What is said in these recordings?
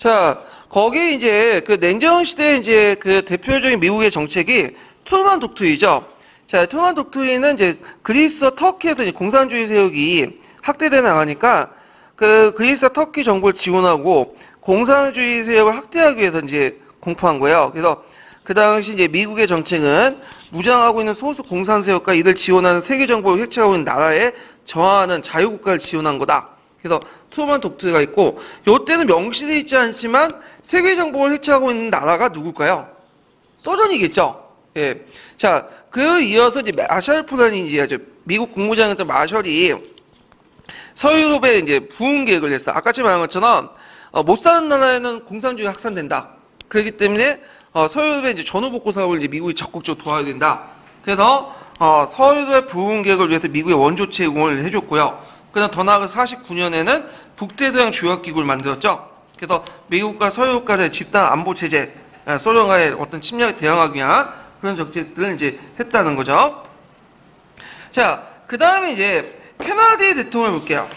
자, 거기 이제 그 냉전 시대 이제 그 대표적인 미국의 정책이 트루만 독트린이죠. 자, 트루만 독트린은 이제 그리스와 터키에서 이제 공산주의 세력이 확대돼 나가니까 그 그리스와 터키 정부를 지원하고 공산주의 세력을 확대하기 위해서 이제 공포한 거예요. 그래서 그 당시 이제 미국의 정책은 무장하고 있는 소수 공산 세력과 이들 지원하는 세계 정부를 획책하고 있는 나라에 저항하는 자유국가를 지원한 거다. 그래서 트루만 독트린가 있고, 요때는 명시되어 있지 않지만 세계 정복을 획책하고 있는 나라가 누굴까요? 소련이겠죠. 예. 자, 그 이어서 이제 마샬 플랜이 이제 미국 국무장이었던 마셜이 서유럽에 이제 부흥 계획을 했어. 아까 말한 것처럼 못 사는 나라에는 공산주의가 확산된다. 그렇기 때문에 서유럽의 이제 전후복구 사업을 이제 미국이 적극적으로 도와야 된다. 그래서 서유럽의 부흥 계획을 위해서 미국의 원조체 제공을 해줬고요. 그다음 더 나아가 49년에는 북대서양 조약기구를 만들었죠. 그래서 미국과 서유럽 간의 집단 안보 체제, 소련과의 어떤 침략에 대응하기 위한 그런 정책들을 이제 했다는 거죠. 자, 그 다음에 이제 케네디 대통령을 볼게요.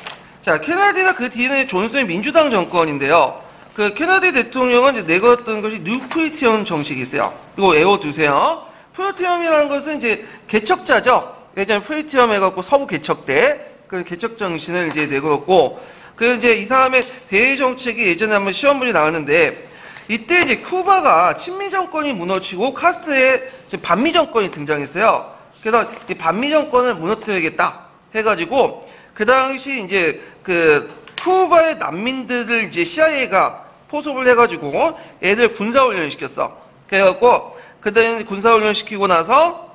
자, 케네디나 그 뒤에는 존슨의 민주당 정권인데요. 그 케네디 대통령은 이제 내걸었던 것이 뉴프리티엄 정책이 있어요. 이거 외워두세요. 프리티엄이라는 것은 이제 개척자죠. 예전에 프리티엄 해갖고 서부 개척대 그 개척 정신을 이제 내걸었고, 그 이제 이 사람의 대외 정책이 예전에 한번 시험 문제 나왔는데, 이때 이제 쿠바가 친미 정권이 무너지고 카스트의 반미 정권이 등장했어요. 그래서 이 반미 정권을 무너뜨려야겠다 해가지고 그 당시 이제 그 쿠바의 난민들을 이제 CIA가 포섭을 해가지고 애들 군사훈련을 시켰어. 그래갖고 그다음에 군사훈련 시키고 나서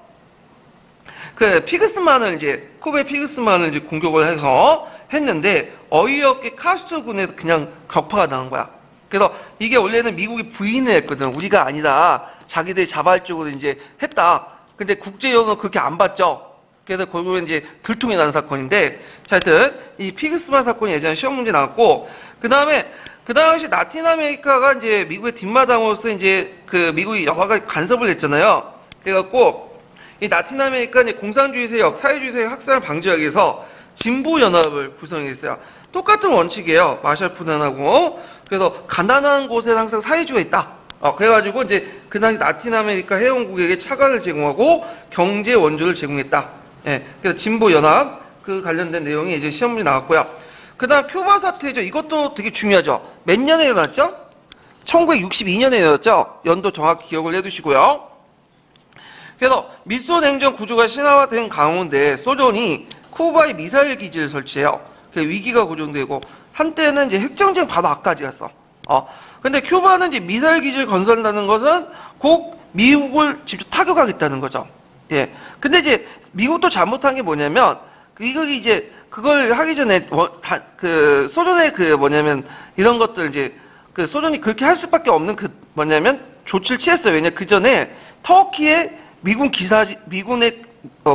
그 피그스만을 이제 쿠바의 피그스만을 이제 공격을 해서 했는데 어이없게 카스트로군에서 그냥 격파가 당한 거야. 그래서 이게 원래는 미국이 부인을 했거든. 우리가 아니다. 자기들이 자발적으로 이제 했다. 근데 국제연은 그렇게 안 받죠. 그래서 결국에 이제 들통이 난 사건인데, 자, 하여튼 이 피그스만 사건이 예전에 시험 문제 나왔고, 그 다음에 그 당시 라틴 아메리카가 이제 미국의 뒷마당으로서 이제 그 미국이 여러 가지 간섭을 했잖아요. 그래갖고 이 라틴 아메리카 이제 공산주의 세력, 사회주의 세력 확산을 방지하기 위해서 진보 연합을 구성했어요. 똑같은 원칙이에요. 마샬 플랜하고. 그래서 가난한 곳에 항상 사회주의가 있다. 그래가지고 이제 그 당시 라틴 아메리카 회원국에게 차관을 제공하고 경제 원조를 제공했다. 예. 그래서 진보 연합 그 관련된 내용이 이제 시험 문제 나왔고요. 그다음 큐바 사태죠. 이것도 되게 중요하죠. 몇 년에 일어났죠? 1962년에 일어났죠. 연도 정확히 기억을 해두시고요. 그래서 미소 냉전 구조가 신화화된 가운데 소련이 쿠바에 미사일 기지를 설치해요. 그 위기가 고정되고 한때는 이제 핵전쟁 바로 앞까지 갔어. 근데 큐바는 이제 미사일 기지를 건설한다는 것은 곧 미국을 직접 타격하겠다는 거죠. 예. 근데 이제 미국도 잘못한 게 뭐냐면 이거 이제 그걸 하기 전에 그 소련의 그 뭐냐면 이런 것들 이제 그 소련이 그렇게 할 수밖에 없는 그 뭐냐면 조치를 취했어요. 왜냐 그 전에 터키에 미군의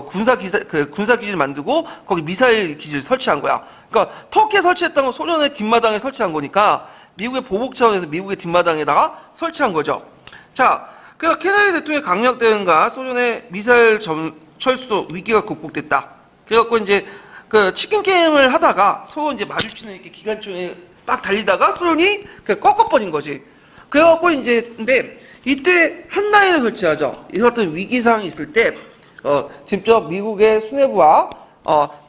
군사 기지를 만들고 거기 미사일 기지를 설치한 거야. 그러니까 터키에 설치했던 건 소련의 뒷마당에 설치한 거니까 미국의 보복 차원에서 미국의 뒷마당에다가 설치한 거죠. 자, 그래서 케네디 대통령의 강력 대응과 소련의 미사일 철수도 위기가 극복됐다. 그래갖고 이제 그 치킨 게임을 하다가 서로 이제 마주치는 이렇게 기관총에 막 달리다가 소련이 꺾어버린 거지. 그래갖고 이제 근데 이때 한 라인을 설치하죠. 이런 어떤 위기 상황이 있을 때 직접 미국의 수뇌부와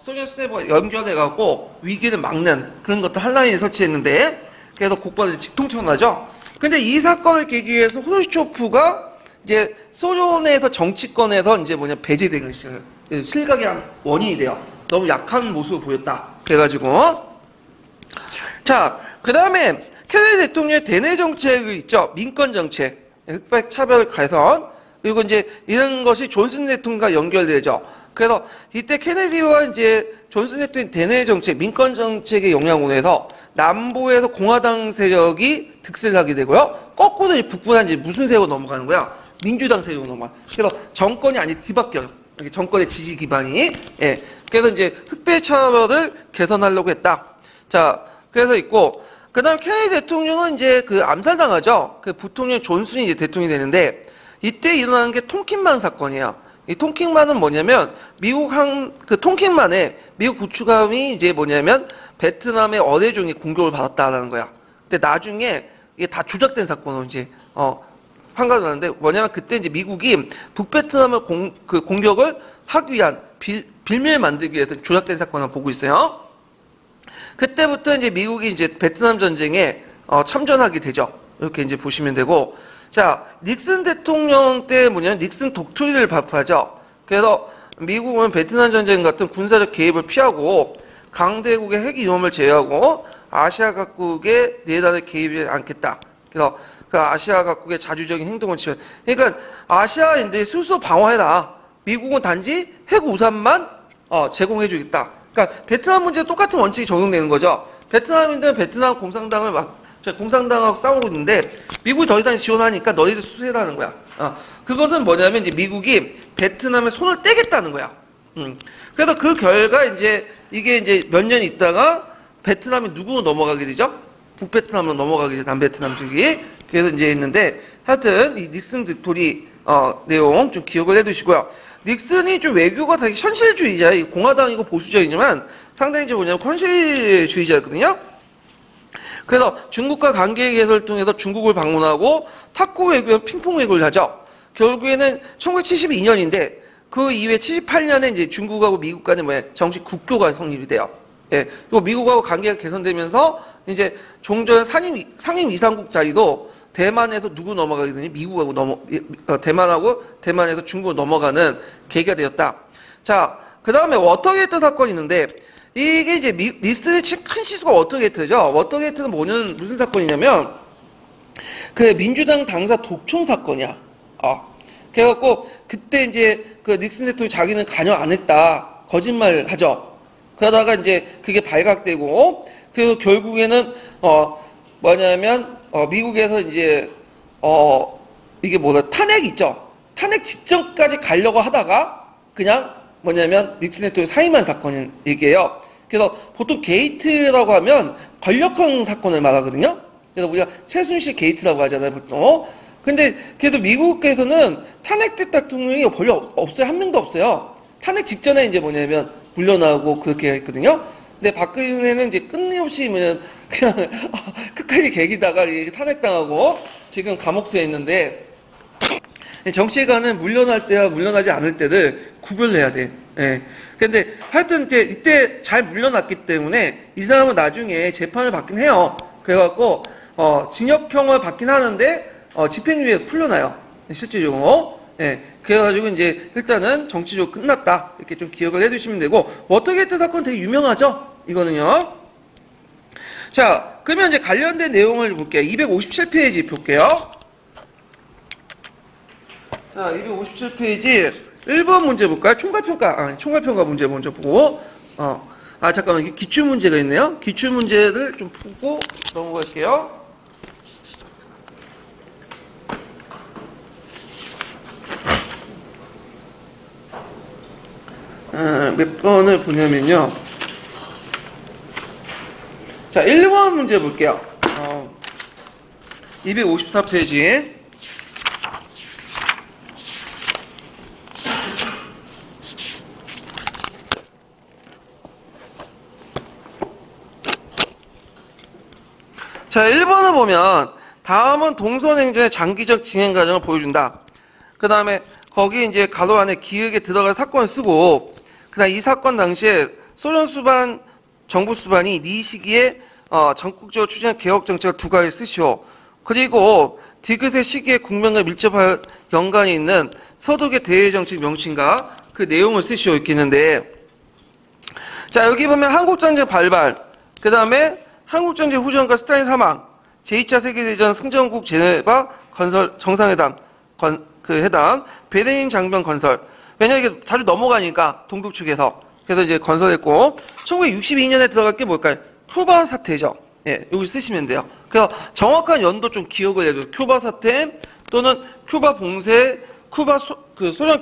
소련 수뇌부가 연결해갖고 위기를 막는 그런 것도 한 라인에 설치했는데 그래서 곧바로 직통청나죠. 근데 이 사건을 계기로 해서 후르시초프가 이제 소련에서 정치권에서 이제 배제되는 실각의 한 원인이 돼요. 너무 약한 모습을 보였다. 그래가지고 자, 그 다음에 케네디 대통령의 대내 정책이 있죠. 민권 정책, 흑백 차별 개선, 그리고 이제 이런 것이 존슨 대통령과 연결되죠. 그래서 이때 케네디와 이제 존슨 대통령 대내 정책, 민권 정책의 영향으로 해서 남부에서 공화당 세력이 득세를 하게 되고요. 거꾸로 이제 북부는 이제 무슨 세력으로 넘어가는 거야? 민주당 세력으로 넘어가. 그래서 정권이 아니 뒤바뀌어요. 정권의 지지 기반이. 예. 그래서 이제 흑백 차별을 개선하려고 했다. 자, 그래서 있고, 그 다음 케네디 대통령은 이제 그 암살당하죠. 그 부통령 존슨이 이제 대통령이 되는데, 이때 일어나는 게 통킨만 사건이에요. 이 통킨만은 뭐냐면, 그 통킨만에 미국 구축함이 이제 뭐냐면, 베트남의 어뢰종이 공격을 받았다라는 거야. 근데 나중에 이게 다 조작된 사건으로 이제 판가름 났는데 뭐냐면 그때 이제 미국이 북베트남을 공격을 하기 위한 빌미를 만들기 위해서 조작된 사건을 보고 있어요. 그때부터 이제 미국이 이제 베트남 전쟁에 참전하게 되죠. 이렇게 이제 보시면 되고, 자, 닉슨 대통령 때 뭐냐면 닉슨 독트린을 발표하죠. 그래서 미국은 베트남 전쟁 같은 군사적 개입을 피하고 강대국의 핵 위험을 제외하고 아시아 각국의 내단에 개입하지 않겠다. 그래서 그 아시아 각국의 자주적인 행동을 지원. 그러니까 아시아인데 스스로 방어해라. 미국은 단지 핵 우산만 제공해주겠다. 그러니까 베트남 문제 똑같은 원칙이 적용되는 거죠. 베트남인들은 베트남 공산당하고 싸우고 있는데 미국이 더 이상 지원하니까 너희들 수세라는 거야. 그것은 뭐냐면 이제 미국이 베트남에 손을 떼겠다는 거야. 그래서 그 결과 이게 이제 몇 년 있다가 베트남이 누구로 넘어가게 되죠? 북베트남으로 넘어가게 되죠. 남베트남 쪽이. 그래서 이제 했는데 하여튼 이 닉슨 빅토리 내용 좀 기억을 해두시고요. 닉슨이 좀 외교가 되게 현실주의자, 공화당이고 보수적이지만 상당히 이제 뭐냐면 현실주의자였거든요. 그래서 중국과 관계 개선을 통해서 중국을 방문하고 탁구 외교, 핑퐁 외교를 하죠. 결국에는 1972년인데 그 이후에 78년에 이제 중국하고 미국 간에 정식 국교가 성립이 돼요. 예. 그리고 미국하고 관계가 개선되면서 이제 종전 상임 이상국 자리도 대만에서 누구 넘어가게 되니 미국하고 대만에서 중국으로 넘어가는 계기가 되었다. 자, 그 다음에 워터게이트 사건이 있는데 이게 이제 닉슨의 큰 시수가 워터게이트죠. 워터게이트는 무슨 사건이냐면 그 민주당 당사 독총 사건이야. 그래갖고 그때 이제 그 닉슨 대통령이 자기는 관여 안 했다 거짓말 하죠. 그러다가 이제 그게 발각되고 그래서 결국에는 뭐냐면 미국에서 이제 이게 탄핵 있죠. 탄핵 직전까지 가려고 하다가 그냥 뭐냐면 닉슨 대통령이 사임한 사건인 얘기예요. 그래서 보통 게이트라고 하면 권력형 사건을 말하거든요. 그래서 우리가 최순실 게이트라고 하잖아요, 보통. 근데 그래도 미국에서는 탄핵된 대통령이 별로 없어요. 한 명도 없어요. 탄핵 직전에 이제 뭐냐면 물러나고 그렇게 했거든요. 근데 박근혜는 이제 끊임없이 그냥 끝까지 개기다가 탄핵당하고 지금 감옥수에 있는데 정치가는 물러날 때와 물러나지 않을 때를 구별해야 돼. 예. 근데 하여튼 이때 잘 물러났기 때문에 이 사람은 나중에 재판을 받긴 해요. 그래갖고 징역형을 받긴 하는데 집행유예 풀려나요. 실질적으로. 예. 그래가지고 이제 일단은 정치적으로 끝났다. 이렇게 좀 기억을 해두시면 되고 워터게이트 사건 되게 유명하죠. 이거는요. 자, 그러면 이제 관련된 내용을 볼게요. 257페이지 볼게요. 자, 257페이지 1번 문제 볼까요? 총괄평가 문제 먼저 보고 잠깐만 기출문제가 있네요. 기출문제를 좀 풀고 넘어갈게요. 몇 번을 보냐면요. 자, 1번 문제 볼게요. 254페이지. 자, 1번을 보면 다음은 동서냉전의 장기적 진행 과정을 보여준다. 그 다음에 거기 이제 가로 안에 기획에 들어갈 사건을 쓰고 그다음 이 사건 당시에 소련 수반 정부 수반이 이 시기에 전국적으로 추진한 개혁 정책을 두 가지 쓰시오. 그리고 디귿의 시기에 국면과 밀접한 연관이 있는 서독의 대외 정책 명칭과 그 내용을 쓰시오 이렇게 있는데 자 여기 보면 한국전쟁 발발 그 다음에 한국전쟁 후전과 스탈린 사망, 제2차 세계대전 승전국 제네바 건설 정상회담, 회담, 베르린 장벽 건설. 왜냐면 이게 자주 넘어가니까 동독 측에서. 그래서 이제 건설했고, 1962년에 들어갈 게 뭘까요? 쿠바 사태죠. 예, 여기 쓰시면 돼요. 그래서 정확한 연도 좀 기억을 해줘요. 쿠바 사태 또는 쿠바 봉쇄, 소련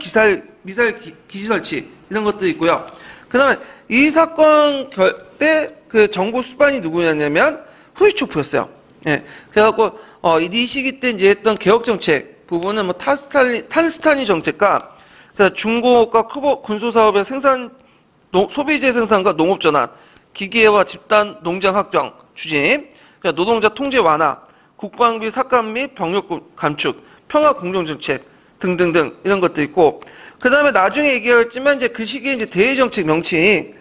미사일 기지 설치 이런 것도 있고요. 그 다음에 이 사건 때 그 정부 수반이 누구였냐면 후르초프였어요. 예. 그래갖고 이 시기 때 이제 했던 개혁 정책 부분은 탈스타니 정책과 중공업과 군소 사업의 소비재 생산과 농업 전환, 기계화 집단 농장 확장 추진, 노동자 통제 완화, 국방비 삭감 및 병력 감축, 평화 공정정책 등등등 이런 것도 있고, 그 다음에 나중에 얘기하겠지만 이제 그 시기에 이제 대외정책 명칭,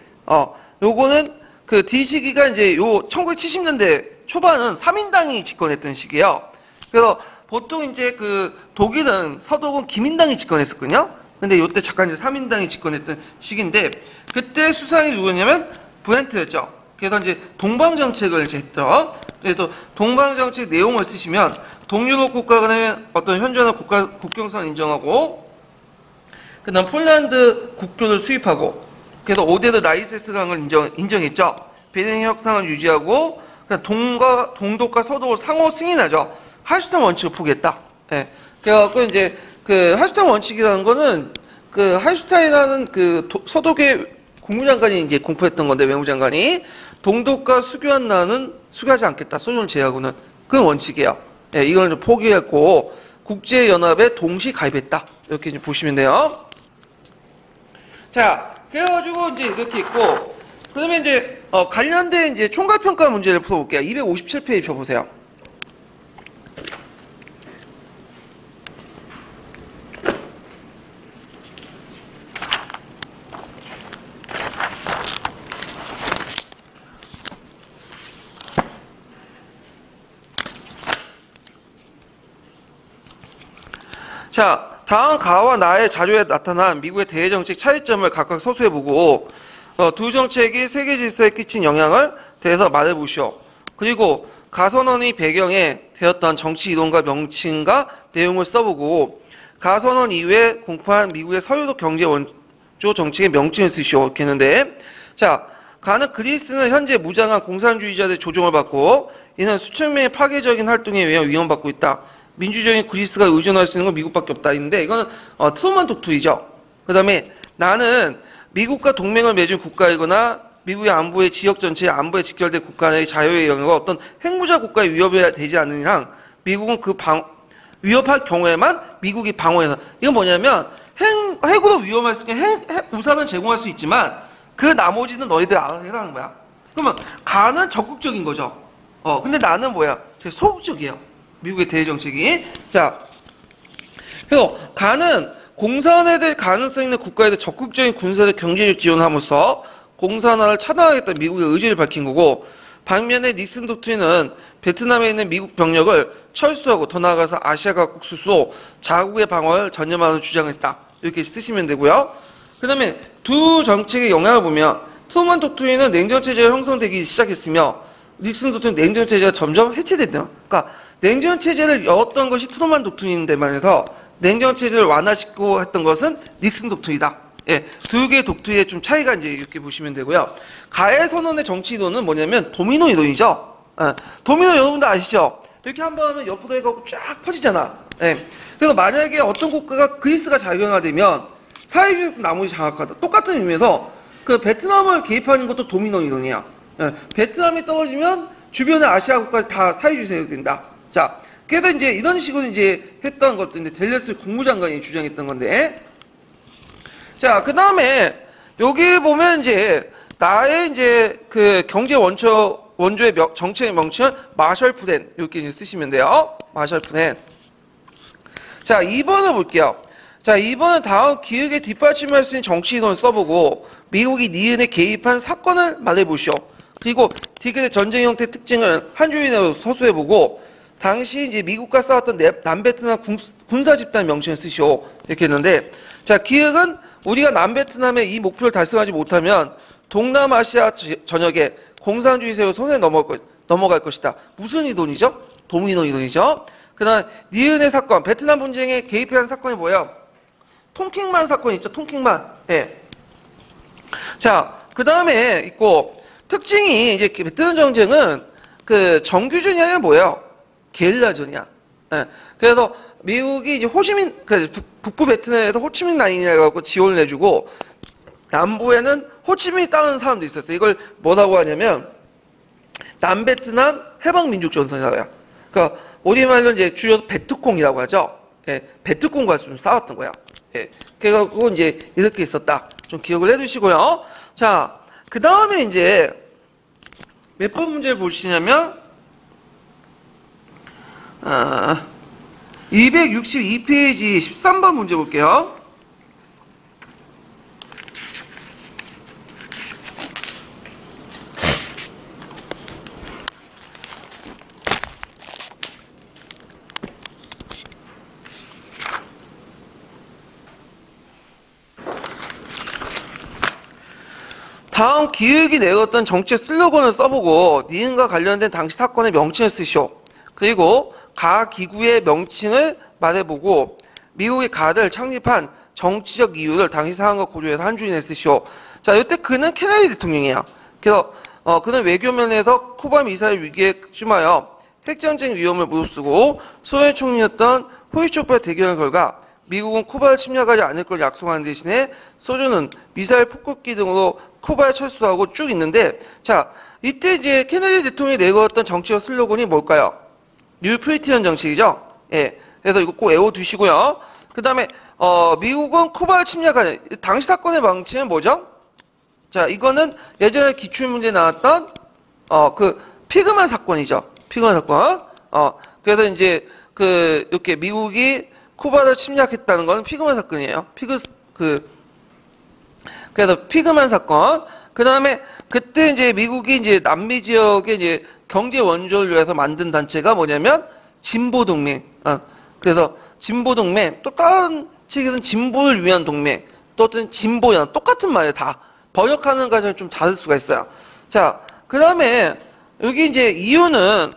요거는 그 D 시기가 이제 요 1970년대 초반은 3인당이 집권했던 시기예요. 그래서 보통 이제 그 독일은 서독은 기민당이 집권했었거든요. 근데 요때 잠깐 이제 3인당이 집권했던 시기인데, 그때 수상이 누구냐면 브렌트였죠. 그래서 이제 동방정책을 이제 했죠. 그래서 동방정책 내용을 쓰시면 동유럽 국가 간의 어떤 현존한 국경선 인정하고, 그 다음 폴란드 국교를 수입하고, 그래서 오데르 나이세스강을 인정했죠. 베르린 협상을 유지하고, 동독과 서독을 상호 승인하죠. 할슈타인 원칙을 포기했다. 예. 그래갖고 이제 그 할슈타인 원칙이라는 거는 그 할슈타인이라는 그 서독의 국무장관이 이제 공포했던 건데, 외무장관이 동독과 수교한 수교하지 않겠다. 소련을 제외하고는 그런 원칙이에요. 예, 이걸 좀 포기했고 국제연합에 동시 가입했다. 이렇게 이제 보시면 돼요. 자, 그래가지고 이제 이렇게 있고, 그러면 이제 관련된 이제 총괄평가 문제를 풀어볼게요. 257페이지 펴보세요. 자, 다음 가와 나의 자료에 나타난 미국의 대외정책 차이점을 각각 서술해보고 두 정책이 세계 질서에 끼친 영향을 대해서 말해보시오. 그리고 가선언의 배경에 되었던 정치 이론과 명칭과 내용을 써보고 가선언 이후에 공포한 미국의 서유럽 경제 원조 정책의 명칭을 쓰시오. 이렇게 했는데, 자, 가는 그리스는 현재 무장한 공산주의자들의 조종을 받고 이는 수천 명의 파괴적인 활동에 의해 위험받고 있다. 민주적인 그리스가 의존할 수 있는 건 미국밖에 없다. 있는데 이거는 트루먼 독트리죠. 그 다음에 나는 미국과 동맹을 맺은 국가이거나 미국의 안보의 지역 전체의 안보에 직결된 국가의 자유의 영역과 어떤 핵무장 국가에 위협이 되지 않는 이상 미국은 위협할 경우에만 미국이 방어해서, 이건 뭐냐면 핵으로 위험할 수 있는 핵 우산은 제공할 수 있지만 그 나머지는 너희들 알아서 해라는 거야. 그러면 가는 적극적인 거죠. 근데 나는 뭐야? 되게 소극적이에요. 미국의 대외 정책이. 자, 그래서 가는 공산화될 가능성 있는 국가에 대해 적극적인 군사적 경제적 지원함으로써 공산화를 차단하겠다 미국의 의지를 밝힌 거고, 반면에 닉슨 독트리는 베트남에 있는 미국 병력을 철수하고 더 나아가서 아시아 각국 수소 자국의 방어를 전념하는 주장을 했다. 이렇게 쓰시면 되고요. 그 다음에 두 정책의 영향을 보면 트루먼 독트리는 냉전체제가 형성되기 시작했으며 닉슨 독트리는 냉전체제가 점점 해체됐다. 그러니까 냉전체제를 열었던 것이 트루먼 독트리인데 말해서 냉전체제를 완화시키고 했던 것은 닉슨 독트리다. 예, 두 개의 독트리의 좀 차이가 이제 이렇게 보시면 되고요. 가해 선언의 정치 이론은 뭐냐면 도미노 이론이죠. 도미노 여러분들 아시죠? 이렇게 한번 하면 옆으로 해가지고 쫙 퍼지잖아. 예. 그래서 만약에 어떤 국가가 그리스가 자유화되면 사회주의 나머지 장악하다. 똑같은 의미에서 그 베트남을 개입하는 것도 도미노 이론이야. 예. 베트남이 떨어지면 주변의 아시아 국가가 다 사회주의 세력이 된다. 자, 그래서 이제 이런 식으로 이제 했던 것들인데 델레스 국무장관이 주장했던 건데. 자, 그 다음에 여기 보면 이제 나의 이제 그 경제 원조의 정책의 명칭은 마셜 플랜 이렇게 이제 쓰시면 돼요. 마셜 플랜. 자, 2번을 볼게요. 자, 2번은 다음 기획에 뒷받침할 수 있는 정치 이론을 써보고 미국이 니은에 개입한 사건을 말해보시오. 그리고 디귿의 전쟁 형태 특징을 한 줄 이내로 서술해보고 당시 이제 미국과 싸웠던 남베트남 군사 집단 명칭을 쓰시오. 이렇게 했는데, 자, 기획은 우리가 남베트남의 이 목표를 달성하지 못하면 동남아시아 전역에 공산주의 세력이 손에 넘어갈 것이다. 무슨 이론이죠? 도미노 이론이죠. 그 다음 니은의 사건, 베트남 분쟁에 개입한 사건이 뭐예요? 통킹만 사건 있죠. 통킹만. 예. 자, 그 다음에 있고 특징이 이제 베트남 전쟁은 그 정규전이 아니라 뭐예요? 게릴라전이야. 예. 그래서 미국이 이제 북부 베트남에서 호치민 라인이라고 하고 지원을 해주고 남부에는 호치민이 따르는 사람도 있었어요. 이걸 뭐라고 하냐면 남베트남 해방민족전선이라고 해요. 그러니까 우리말로 이제 주로 베트콩이라고 하죠. 예. 베트콩과 좀 싸웠던 거야. 예. 그래갖고 이제 이렇게 있었다. 좀 기억을 해두시고요. 자, 그 다음에 이제 몇 번 문제를 보시냐면 262페이지 13번 문제 볼게요. 다음 기획이 내었던 정책 슬로건을 써보고 니은과 관련된 당시 사건의 명칭을 쓰시오. 그리고 가 기구의 명칭을 말해보고 미국이 가를 창립한 정치적 이유를 당시 상황과 고려해서 한 줄이내 쓰시오. 자, 이때 그는 케네디 대통령이에요. 그래서 그는 외교면에서 쿠바 미사일 위기에 쯤하여 핵전쟁 위험을 무릅쓰고 소련 총리였던 호르츠초프와 대결한 결과 미국은 쿠바를 침략하지 않을 걸 약속하는 대신에 소련은 미사일 폭격기 등으로 쿠바에 철수하고 쭉 있는데, 자, 이때 이제 케네디 대통령이 내걸었던 정치적 슬로건이 뭘까요? 뉴프리티언 정책이죠. 예. 그래서 이거 꼭 외워두시고요. 그 다음에, 미국은 쿠바를 침략하는, 당시 사건의 명칭은 뭐죠? 자, 이거는 예전에 기출문제 나왔던, 피그만 사건이죠. 피그만 사건. 그래서 이제, 이렇게 미국이 쿠바를 침략했다는 건 피그만 사건이에요. 그래서 피그만 사건. 그 다음에 그때 이제 미국이 이제 남미 지역에 이제 경제 원조를 위해서 만든 단체가 뭐냐면 진보동맹. 그래서 진보동맹. 또 다른 책에서는 진보를 위한 동맹. 또 어떤 진보연. 똑같은 말이에요. 다. 번역하는 과정이 좀 다를 수가 있어요. 자, 그 다음에 여기 이제 이유는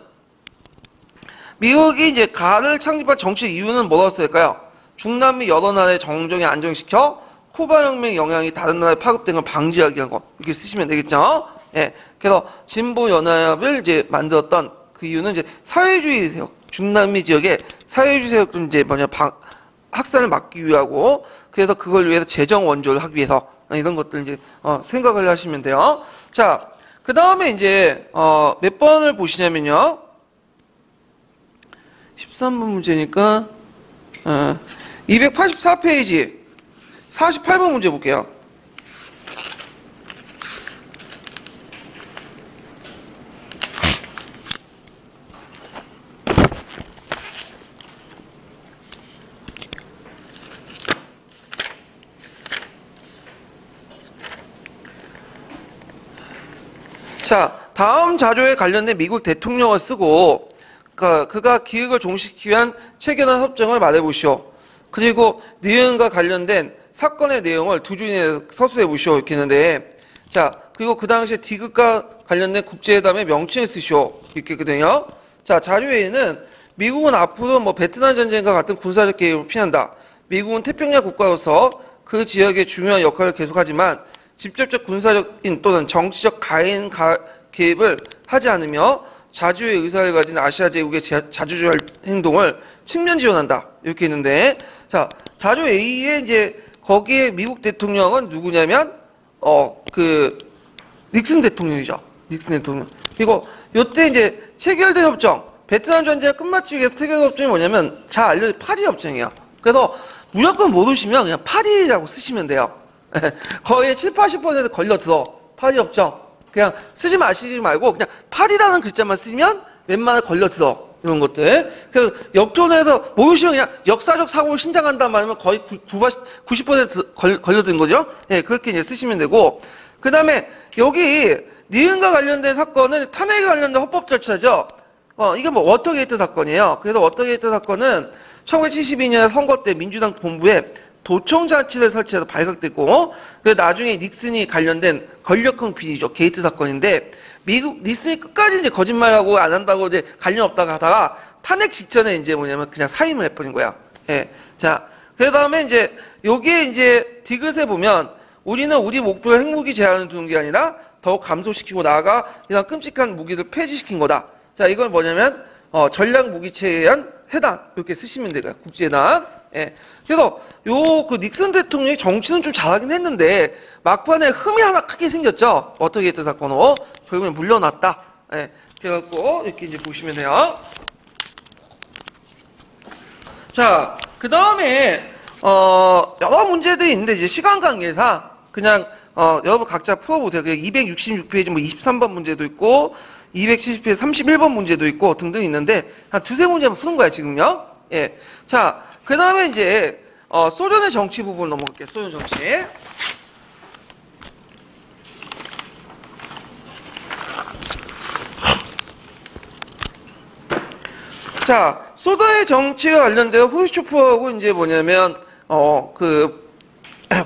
미국이 이제 가를 창립한 정치 이유는 뭐라고 쓸까요? 중남미 여러 나라의 정정에 안정시켜 쿠바 혁명의 영향이 다른 나라에 파급된 걸 방지하기 위한 거. 이렇게 쓰시면 되겠죠? 예. 그래서 진보 연합을 이제 만들었던 그 이유는 이제 사회주의 세력, 중남미 지역의 사회주의 세력 좀 이제 확산을 막기 위하고, 그래서 그걸 위해서 재정 원조를 하기 위해서 이런 것들 이제 생각을 하시면 돼요. 자, 그 다음에 이제 몇 번을 보시냐면요. 13번 문제니까 284페이지 48번 문제 볼게요. 자, 다음 자료에 관련된 미국 대통령을 쓰고 그가 기획을 종식시키기 위한 체결한 협정을 말해보시오. 그리고 니은과 관련된 사건의 내용을 두 줄 이내에 서술해보시오. 이렇게 했는데, 자, 그리고 그 당시에 디귿과 관련된 국제회담의 명칭을 쓰시오. 이렇게 했거든요. 자, 자료에는 미국은 앞으로 뭐 베트남 전쟁과 같은 군사적 개입을 피한다. 미국은 태평양 국가로서 그 지역의 중요한 역할을 계속하지만 직접적 군사적인 또는 정치적 개입을 하지 않으며 자주의 의사를 가진 아시아 제국의 자주주의 행동을 측면 지원한다. 이렇게 했는데, 자, 자료 A에 이제 거기에 미국 대통령은 누구냐면 닉슨 대통령이죠. 닉슨 대통령. 그리고 요때 이제 체결된 협정, 베트남 전쟁을 끝마치기 위해서 체결된 협정이 뭐냐면 잘 알려진 파리 협정이에요. 그래서 무조건 모르시면 그냥 파리라고 쓰시면 돼요. 거의 7, 80% 걸려들어. 파리 협정. 그냥 쓰지 마시지 말고 그냥 파리라는 글자만 쓰면 웬만하면 걸려들어. 이런 것들. 그래서 역전해서 모르시면 그냥 역사적 사고를 신장한단 말이면 거의 90% 걸려든 거죠. 예, 그렇게 이제 쓰시면 되고. 그 다음에 여기 니은과 관련된 사건은 탄핵에 관련된 헌법 절차죠. 이게 뭐 워터게이트 사건이에요. 그래서 워터게이트 사건은 1972년 선거 때 민주당 본부에 도청장치를 설치해서 발각됐고, 나중에 닉슨이 관련된 권력형 비리죠. 게이트 사건인데, 닉슨이 끝까지 이제 거짓말하고 안 한다고 이제 관련 없다고 하다가 탄핵 직전에 이제 뭐냐면 그냥 사임을 해버린 거야. 예. 자, 그 다음에 이제 여기에 이제 디귿에 보면 우리는 우리 목표를 핵무기 제한을 두는 게 아니라 더욱 감소시키고 나아가 이런 끔찍한 무기를 폐지시킨 거다. 자, 이건 뭐냐면 전략 무기체에 의한 해단 이렇게 쓰시면 돼요. 국제해단. 예. 그래서 그 닉슨 대통령이 정치는 좀 잘하긴 했는데 막판에 흠이 하나 크게 생겼죠. 워터게이트 사건으로 결국엔 물러났다. 예. 그래갖고 이렇게 이제 보시면 돼요. 자, 그 다음에 여러 문제들이 있는데 이제 시간 관계상 그냥 여러분 각자 풀어보세요. 266페이지 뭐 23번 문제도 있고 270페이지 31번 문제도 있고 등등 있는데 한 두세 문제만 푸는 거야 지금요. 예. 자, 그 다음에 이제 소련의 정치 부분 넘어갈게요. 소련 정치. 자, 소련의 정치가 관련되어 후르쇼프하고 이제 뭐냐면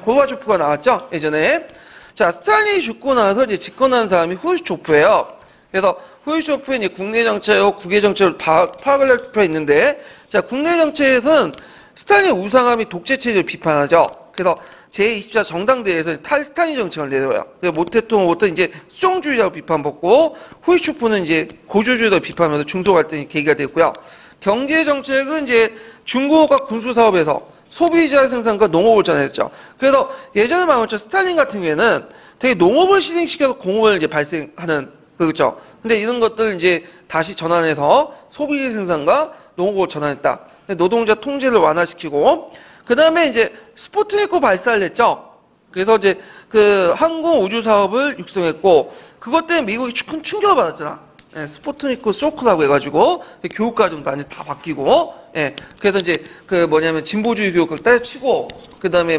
고르바초프가 나왔죠 예전에. 자, 스탈린이 죽고 나서 이제 집권한 사람이 후르쇼프예요. 그래서 후르쇼프의 이제 국내 정책하고 국외 정책을 파악을 할 필요가 있는데, 자, 국내 정책에서는 스탈린의 우상함이 독재 체제를 비판하죠. 그래서 제24 정당대회에서 탈스탈린 정책을 내세워요. 그래서 모태통으로부터 이제 수종주의라고 비판받고, 후르쇼프는 이제 고조주의라고 비판하면서 중소 갈등이 계기가 됐고요. 경제 정책은 이제 중공업과 군수 사업에서 소비자 생산과 농업을 전했죠. 그래서 예전에 말한 것처럼 스탈린 같은 경우에는 되게 농업을 실행시켜서 공업을 이제 발생하는, 그렇죠. 근데 이런 것들을 이제 다시 전환해서 소비 생산과 농업을 전환했다. 노동자 통제를 완화시키고, 그 다음에 이제 스푸트니크 발사를 했죠. 그래서 이제 그 항공 우주 사업을 육성했고, 그것 때문에 미국이 큰 충격을 받았잖아. 예, 스푸트니크 쇼크라고 해가지고 교육과정도 완전 다 바뀌고, 예, 그래서 이제 그 뭐냐면 진보주의 교육과 때려치고, 그 다음에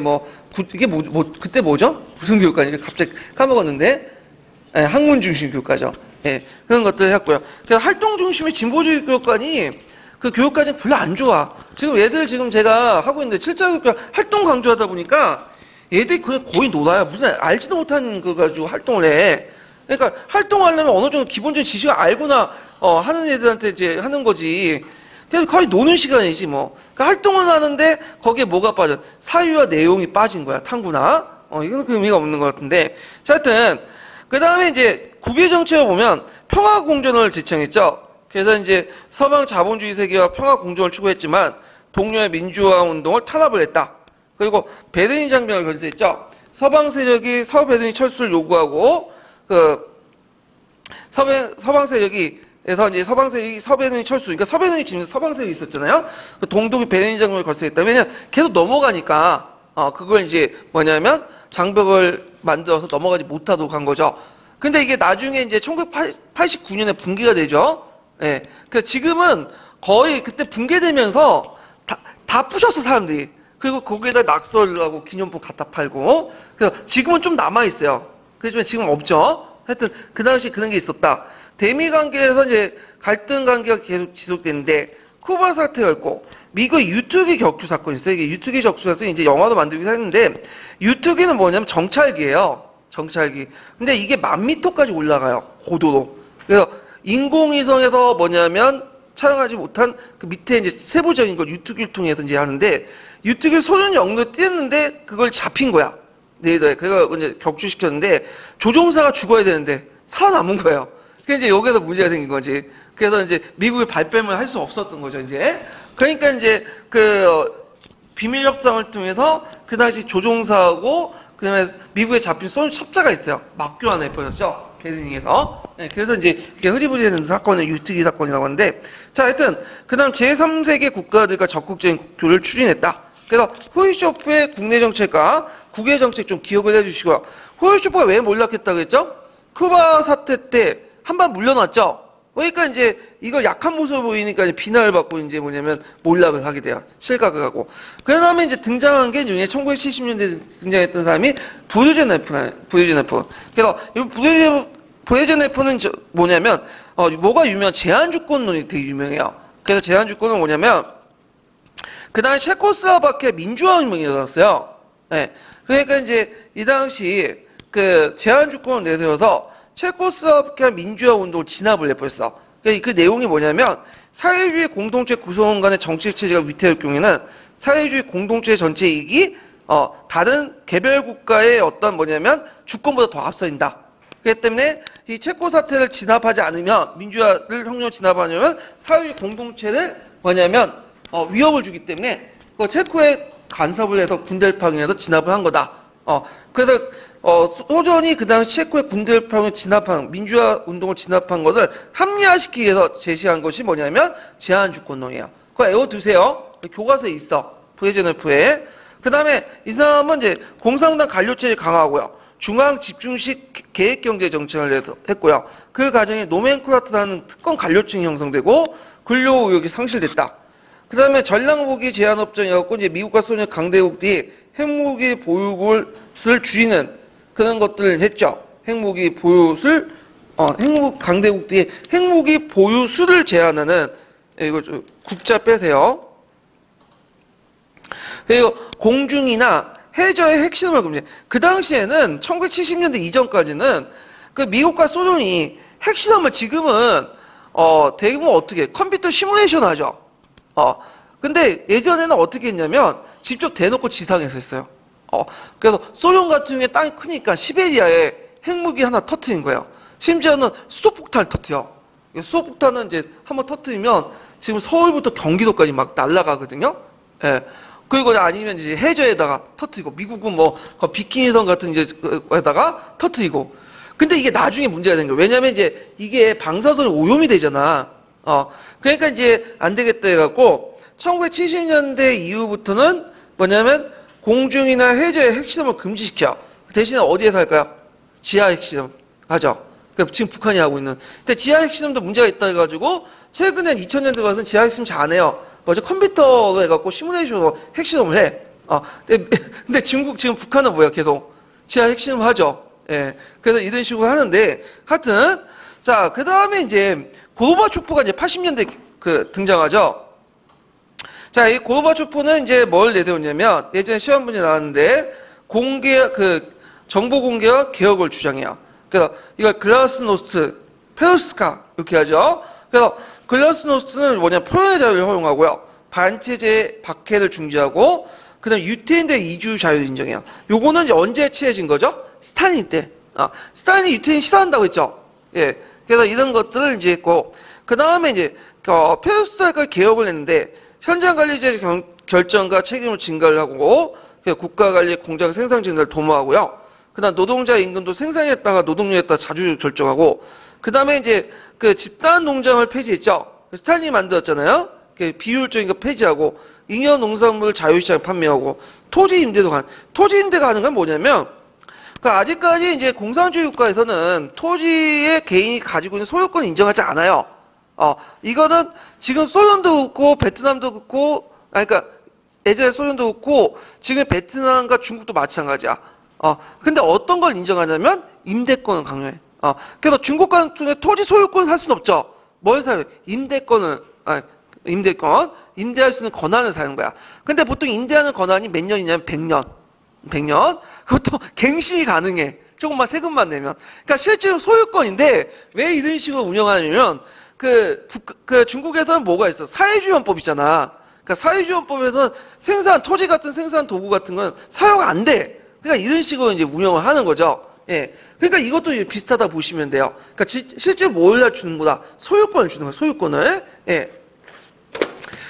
이게 그때 뭐죠? 무슨 교육과니? 갑자기 까먹었는데, 예, 학문 중심 교육과정, 예, 그런 것들 했고요. 그래서 활동 중심의 진보주의 교육관이 그 교육과정 별로 안 좋아. 지금 얘들 지금 제가 하고 있는데 7자 교육관 활동 강조하다 보니까 얘들이 그냥 거의 놀아요. 무슨 알지도 못한 거 가지고 활동을 해. 그러니까 활동하려면 어느 정도 기본적인 지식을 알고나 하는 애들한테 이제 하는 거지. 그냥 거의 노는 시간이지 뭐. 그러니까 활동을 하는데 거기에 뭐가 빠져? 사유와 내용이 빠진 거야. 탐구나. 이건 그 의미가 없는 것 같은데. 자, 하여튼 그 다음에 이제 국외 정책을 보면 평화 공존을 지창했죠. 그래서 이제 서방 자본주의 세계와 평화 공존을 추구했지만 동료의 민주화 운동을 탄압을 했다. 그리고 베르린 장벽을 건설했죠. 서방 세력이 서베르린 철수를 요구하고 서방 세력이에서 이제 서방 세력이 서베르닌 철수, 그러니까 서베르닌이 지금 서방 세력이 있었잖아요. 그 동독이 베르린 장벽을 건설했다. 왜냐면 계속 넘어가니까 그걸 이제 뭐냐면 장벽을 만들어서 넘어가지 못하도록 한 거죠. 근데 이게 나중에 이제 1989년에 붕괴가 되죠. 예. 그 지금은 거의 그때 붕괴되면서 다 부셨어 사람들이. 그리고 거기에다 낙서를 하고 기념품 갖다 팔고. 그래서 지금은 좀 남아 있어요. 그렇지만 지금 없죠. 하여튼 그 당시 그런 게 있었다. 대미 관계에서 이제 갈등 관계가 계속 지속되는데 쿠바 사태가 있고 미국의 유투기 격추 사건이 있어요. 이게 유투기 격추에서 이제 영화도 만들기도 했는데 유투기는 뭐냐면 정찰기예요. 정찰기. 근데 이게 10,000m까지 올라가요. 고도로. 그래서 인공위성에서 뭐냐면 촬영하지 못한 그 밑에 이제 세부적인 걸 유투기를 통해서 이제 하는데 유투기를 소련 영도에 띄었는데 그걸 잡힌 거야. 레이더에. 그래서 이제 격추시켰는데 조종사가 죽어야 되는데 살아남은 거예요. 그래서 이제 여기서 문제가 생긴 거지. 그래서 이제 미국이 발뺌을 할 수 없었던 거죠, 이제. 그러니까 이제 비밀 협상을 통해서 그 당시 조종사하고 그다음에 미국에 잡힌 소련 첩자가 있어요. 막 교환해 버렸죠. 베르닝에서. 네, 그래서 이제 이게 흐리부리되는 사건을 유투기 사건이라고 하는데, 자, 하여튼 그다음 제3세계 국가들과 적극적인 교류를 추진했다. 그래서 후르쇼프의 국내 정책과 국외 정책 좀 기억을 해주시고요. 후르쇼프가 왜 몰락했다고 했죠? 쿠바 사태 때 한 번 물려놨죠. 그러니까 이제 이걸 약한 모습을 보이니까 비난을 받고 이제 뭐냐면 몰락을 하게 돼요. 실각을 하고. 그 다음에 이제 등장한 게 중에 1970년대에 등장했던 사람이 브레즈네프. 그래서 이 브레즈네프는 뭐냐면 뭐가 유명한 제한주권론이 되게 유명해요. 그래서 제한주권은 뭐냐면 그 당시 체코슬로바키아 민주화 운동이 일어났어요. 네. 그러니까 이제 이 당시 그 제한주권을 내세워서 체코슬로바키아 민주화 운동을 진압을 해버렸어. 그 내용이 뭐냐면 사회주의 공동체 구성원 간의 정치적 체제가 위태할 경우에는 사회주의 공동체 전체 이익이 다른 개별 국가의 어떤 뭐냐면 주권보다 더 앞서인다. 그렇기 때문에 이 체코 사태를 진압하지 않으면 민주화를 혁명을 진압하려면 사회주의 공동체를 뭐냐면 위협을 주기 때문에 그 체코에 간섭을 해서 군대를 파견해서 진압을 한 거다. 그래서 소련이 그 당시 체코의 군대를 파견 진압한 민주화 운동을 진압한 것을 합리화시키기 위해서 제시한 것이 뭐냐면 제한주권론이에요. 그거 외워두세요. 교과서에 있어. 브레즈네프에. 그 다음에 이 사람은 이제 공산당 관료체를 강화하고요. 중앙 집중식 계획 경제 정책을 했고요. 그 과정에 노멘클라투라는 특권 관료층이 형성되고 근로 의욕이 상실됐다. 그 다음에 전략무기 제한 업종이었고 이제 미국과 소련 강대국들이 핵무기 보유를 줄이는 그런 것들을 했죠. 핵무기 보유를 강대국들이 핵무기 보유수를 제한하는 이거 국자 빼세요. 그리고 공중이나 해저의 핵실험을 금지. 그 당시에는 1970년대 이전까지는 그 미국과 소련이 핵실험을 지금은 대부분 어떻게 컴퓨터 시뮬레이션 하죠. 근데 예전에는 어떻게 했냐면 직접 대놓고 지상에서 했어요. 그래서 소련 같은 경우에 땅이 크니까 시베리아에 핵무기 하나 터트린 거예요. 심지어는 수소폭탄을 터트려. 수소폭탄은 이제 한번 터트리면 지금 서울부터 경기도까지 막 날아가거든요. 예. 그리고 아니면 이제 해저에다가 터트리고, 미국은 뭐 비키니섬 같은 이제 에다가 터트리고. 근데 이게 나중에 문제가 된 거예요. 왜냐면 이제 이게 방사선이 오염이 되잖아. 그러니까 이제 안 되겠다 해갖고 1970년대 이후부터는 뭐냐면 공중이나 해저의 핵실험을 금지시켜. 대신에 어디에서 할까요? 지하 핵실험 하죠. 그러니까 지금 북한이 하고 있는. 근데 지하 핵실험도 문제가 있다 해가지고 최근엔 2000년대 와서는 지하 핵실험 잘 안 해요. 먼저 컴퓨터로 해갖고 시뮬레이션으로 핵실험을 해. 근데 중국 지금 북한은 뭐야? 계속 지하 핵실험 하죠. 예. 그래서 이런 식으로 하는데 하여튼 자, 그 다음에 이제 고르바초프가 이제 80년대 등장하죠. 자, 이 고르바초프는 이제 뭘 내세웠냐면 예전에 시험 문제 나왔는데 정보 공개와 개혁을 주장해요. 그래서 이걸 글라스노스트, 페르스카 이렇게 하죠. 그래서 글라스노스트는 뭐냐 표현의 자유를 허용하고요. 반체제 박해를 중지하고 그다음 유태인들 이주 자유를 인정해요. 요거는 이제 언제 취해진 거죠? 스탈린 때. 스탈린이 유태인 싫어한다고 했죠. 예. 그래서 이런 것들을 이제 했고 그 다음에 이제 페르스카가 개혁을 했는데 현장 관리제 결정과 책임을 증가를 하고 국가 관리 공장 생산 증가를 도모하고요. 그다음 노동자 임금도 생산했다가 노동력에다가 자주 결정하고 그다음에 이제 그 집단 농장을 폐지했죠. 스탈린이 만들었잖아요. 비효율적인 거 폐지하고 잉여 농산물 자유시장 판매하고 토지 임대가 하는 건 뭐냐면 아직까지 이제 공산주의 국가에서는 토지에 개인이 가지고 있는 소유권을 인정하지 않아요. 이거는 지금 소련도 그렇고 베트남도 그렇고 그러니까 예전에 소련도 그렇고 지금 베트남과 중국도 마찬가지야. 근데 어떤 걸 인정하냐면 임대권을 강요해. 그래서 중국 같은 경우에 토지 소유권을 살 수는 없죠. 뭘 사요? 임대권, 임대할 수 있는 권한을 사는 거야. 근데 보통 임대하는 권한이 몇 년이냐면 100년. 100년? 그것도 갱신이 가능해. 조금만 세금만 내면. 그러니까 실제로 소유권인데 왜 이런 식으로 운영하냐면 중국에서는 뭐가 있어? 사회주의헌법 있잖아. 그러니까 사회주의헌법에서는 토지 같은 생산 도구 같은 건 사용이 안 돼. 그러니까 이런 식으로 이제 운영을 하는 거죠. 예. 그러니까 이것도 비슷하다 보시면 돼요. 그러니까 실제 뭘 주는구나. 소유권을 주는 거야, 소유권을. 예.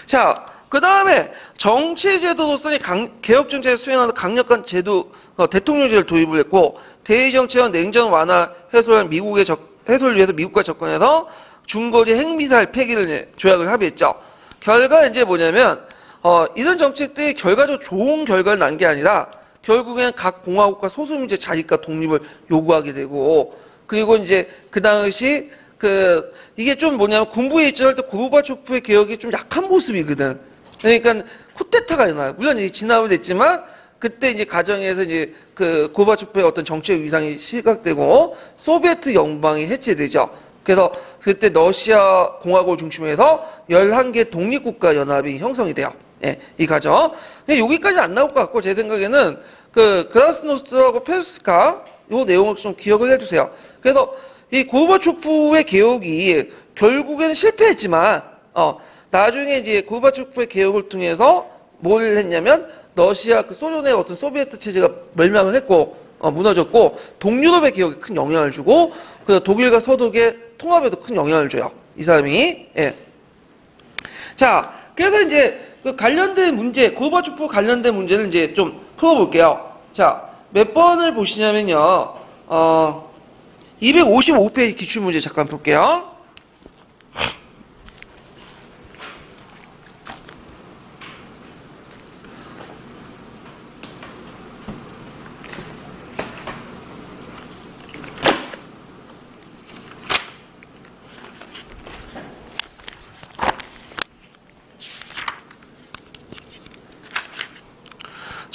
자, 그 다음에 정치제도로서의 개혁정책을 수행하는 강력한 제도, 대통령제를 도입을 했고, 대의정책은 냉전 완화 해소를 위해서 미국과 접근해서 중거리 핵미사일 폐기를 조약을 합의했죠. 결과 이제 뭐냐면, 이런 정책들이 결과적으로 좋은 결과를 난 게 아니라, 결국엔 각 공화국과 소수민족 자립과 독립을 요구하게 되고, 그리고 이제 그 당시 이게 좀 뭐냐면 군부에 입증할 때 고르바초프의 개혁이 좀 약한 모습이거든. 그러니까 쿠데타가 일어나요. 물론 이제 진압은 됐지만 그때 이제 가정에서 이제 고르바초프의 어떤 정책 위상이 시각되고 소비에트 연방이 해체되죠. 그래서 그때 러시아 공화국을 중심으로 해서 11개 독립국가 연합이 형성이 돼요. 예, 이 과정. 근데 여기까지 안 나올 것 같고 제 생각에는 글라스노스트하고 페르스카 요 내용을 좀 기억을 해주세요. 그래서 이 고르바초프의 개혁이 결국에는 실패했지만 나중에 이제 고르바초프의 개혁을 통해서 뭘 했냐면 러시아 소련의 어떤 소비에트 체제가 멸망을 했고 무너졌고 동유럽의 개혁에 큰 영향을 주고 독일과 서독의 통합에도 큰 영향을 줘요. 이 사람이. 예. 자, 그래서 이제 관련된 문제, 고르바초프 관련된 문제를 이제 좀 풀어볼게요. 자, 몇 번을 보시냐면요. 255페이지 기출문제 잠깐 볼게요.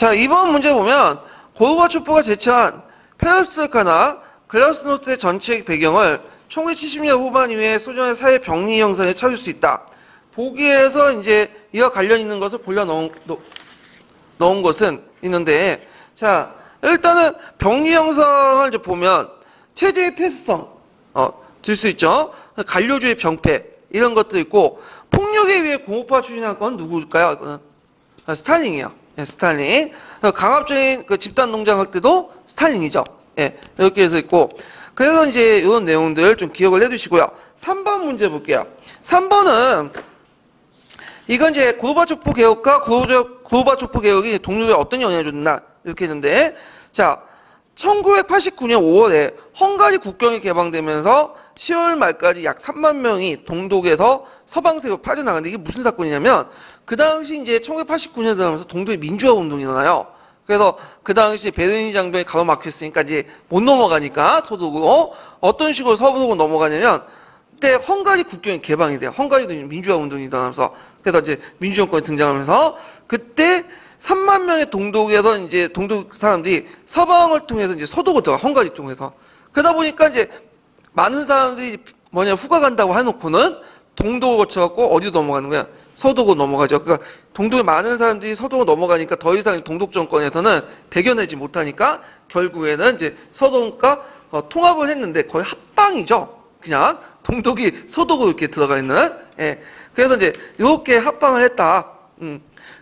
자, 이번 문제 보면 고르바초프가 제시한 페레스트로이카나 글라스노스트의 전체 배경을 1970년 후반 이후에 소련의 사회 병리 형성에 찾을 수 있다. 보기에서 이제 이와 관련 있는 것을 골라 넣은 것은 있는데, 자, 일단은 병리 형성을 이제 보면 체제의 폐쇄성, 들 수 있죠. 관료주의 병폐, 이런 것도 있고, 폭력에 의해 공업화 추진한 건 누구일까요? 이거는 스탈린이에요. 예, 스탈린. 강압적인 그 집단 농장 확대도 스탈린이죠. 예, 이렇게 해서 있고. 그래서 이제 이런 내용들 좀 기억을 해두시고요. 3번 문제 볼게요. 3번은 이건 이제 고르바초프 개혁과 고르바초프 개혁이 동료에 어떤 영향을 줬나 이렇게 했는데, 자, 1989년 5월에 헝가리 국경이 개방되면서 10월 말까지 약 3만 명이 동독에서 서방세계로 빠져나가는데, 이게 무슨 사건이냐면 그 당시 이제 1989년 들어가면서 동독에 민주화 운동이 일어나요. 그래서 그 당시 베르린 장벽이 가로막혔으니까 이제 못 넘어가니까 서독으로 어떤 식으로 서독으로 넘어가냐면, 그때 헝가리 국경이 개방이 돼요. 헝가리도 민주화 운동이 일어나면서, 그래서 이제 민주정권이 등장하면서 그때 3만 명의 동독에서 이제 동독 사람들이 서방을 통해서 이제 서독으로 들어가, 헝가리 통해서. 그러다 보니까 이제 많은 사람들이 휴가 간다고 해놓고는 동독을 거쳐갖고 어디로 넘어가는 거야? 서독으로 넘어가죠. 그러니까 동독에 많은 사람들이 서독으로 넘어가니까 더 이상 동독 정권에서는 배겨내지 못하니까 결국에는 이제 서독과 통합을 했는데 거의 합방이죠. 그냥 동독이 서독으로 이렇게 들어가 있는. 예. 그래서 이제 이렇게 합방을 했다.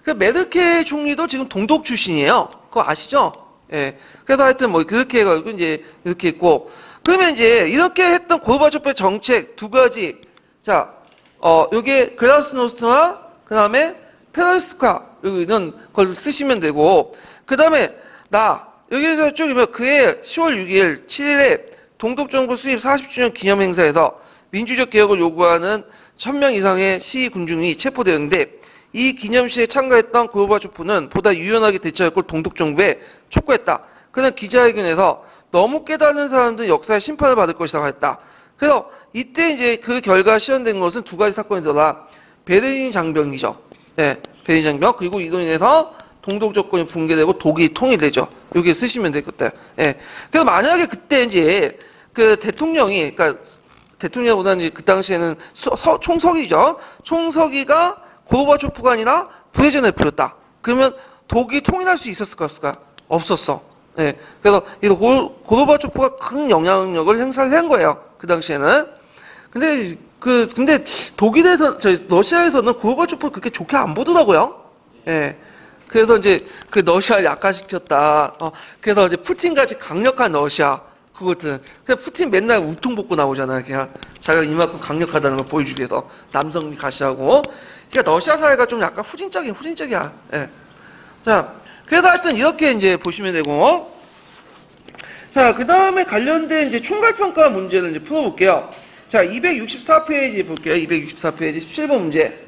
그 메르켈 총리도 지금 동독 출신이에요. 그거 아시죠? 예. 그래서 하여튼 그렇게 해가지고 이제 이렇게 있고. 그러면 이제 이렇게 했던 고르바초프의 정책 두 가지. 자, 요게 글라스노스트와 그 다음에 페레스트로이카 이런 걸 쓰시면 되고, 그 다음에 여기서 쭉 보면 그해 10월 6일, 7일에 동독정부 수립 40주년 기념 행사에서 민주적 개혁을 요구하는 1000명 이상의 시위 군중이 체포되었는데, 이 기념시에 참가했던 고르바초프는 보다 유연하게 대처할 걸 동독정부에 촉구했다. 그는 기자회견에서 너무 깨닫는 사람들은 역사의 심판을 받을 것이라고 했다. 그래서 이때 이제 그 결과 실현된 것은 두 가지 사건이더라. 베르린 장벽이죠. 예, 베르린 장벽. 그리고 이로 인해서 동독 정권이 붕괴되고 독이 통일되죠. 여기 쓰시면 돼요, 그때. 예. 그래서 만약에 그때 이제 그 대통령이, 그러니까 대통령보다는 그 당시에는 총서기죠. 총서기가 고르바초프가 아니라 브레즈네프였다. 그러면 독이 통일할 수 있었을까, 없을까? 없었어. 예. 그래서 이 고르바초프가 큰 영향력을 행사를 한 거예요. 그 당시에는. 근데 러시아에서는 고르바초프를 그렇게 좋게 안 보더라고요. 예. 그래서 이제 그 러시아를 약화시켰다. 그래서 이제 푸틴같이 강력한 러시아. 그것들. 그냥 푸틴 맨날 우통 벗고 나오잖아요. 그냥 자기가 이만큼 강력하다는 걸 보여주기 위해서. 남성미 가시하고. 그러니까 러시아 사회가 좀 약간 후진적이야. 예. 자, 그래서 하여튼 이렇게 이제 보시면 되고. 자, 그 다음에 관련된 이제 총괄평가 문제를 이제 풀어볼게요. 자, 264페이지 볼게요. 264페이지 17번 문제.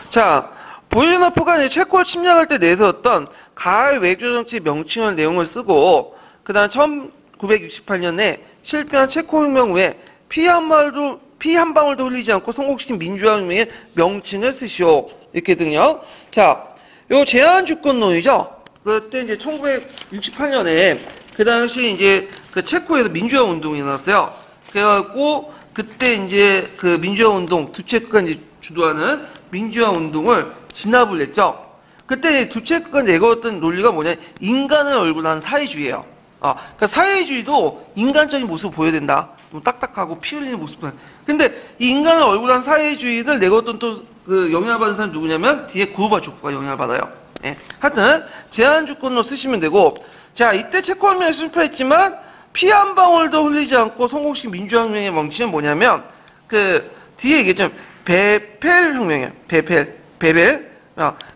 자, 보르조나프가 체코를 침략할 때 내세웠던 가을 외교정책 명칭을 내용을 쓰고, 그 다음 1968년에 실패한 체코혁명 후에 피 한 방울도 흘리지 않고 성공시킨 민주화혁명의 명칭을 쓰시오. 이렇게 등요. 자, 요 제한주권론이죠. 그때 이제 1968년에 그 당시 이제 그 체코에서 민주화 운동이 일어났어요. 그래갖고 그때 이제 그 민주화 운동 두체크가 이제 주도하는 민주화 운동을 진압을 했죠. 그때 두체크가 내걸었던 논리가 뭐냐? 인간을 얼굴로 한 사회주의예요. 그러니까 사회주의도 인간적인 모습을 보여야 된다. 좀 딱딱하고 피 흘리는 모습은. 근데 이 인간을 얼굴로 한 사회주의를 내걸었던 또 그 영향을 받은 사람이 누구냐면 뒤에 고르바초프가 영향을 받아요. 예. 하여튼 제한주권으로 쓰시면 되고, 자, 이때 체코혁명에 실패했지만 피 한 방울도 흘리지 않고 성공시킨 민주혁명의 명칭은 뭐냐면 그 뒤에 얘기했죠. 베펠 혁명이에요. 베벨.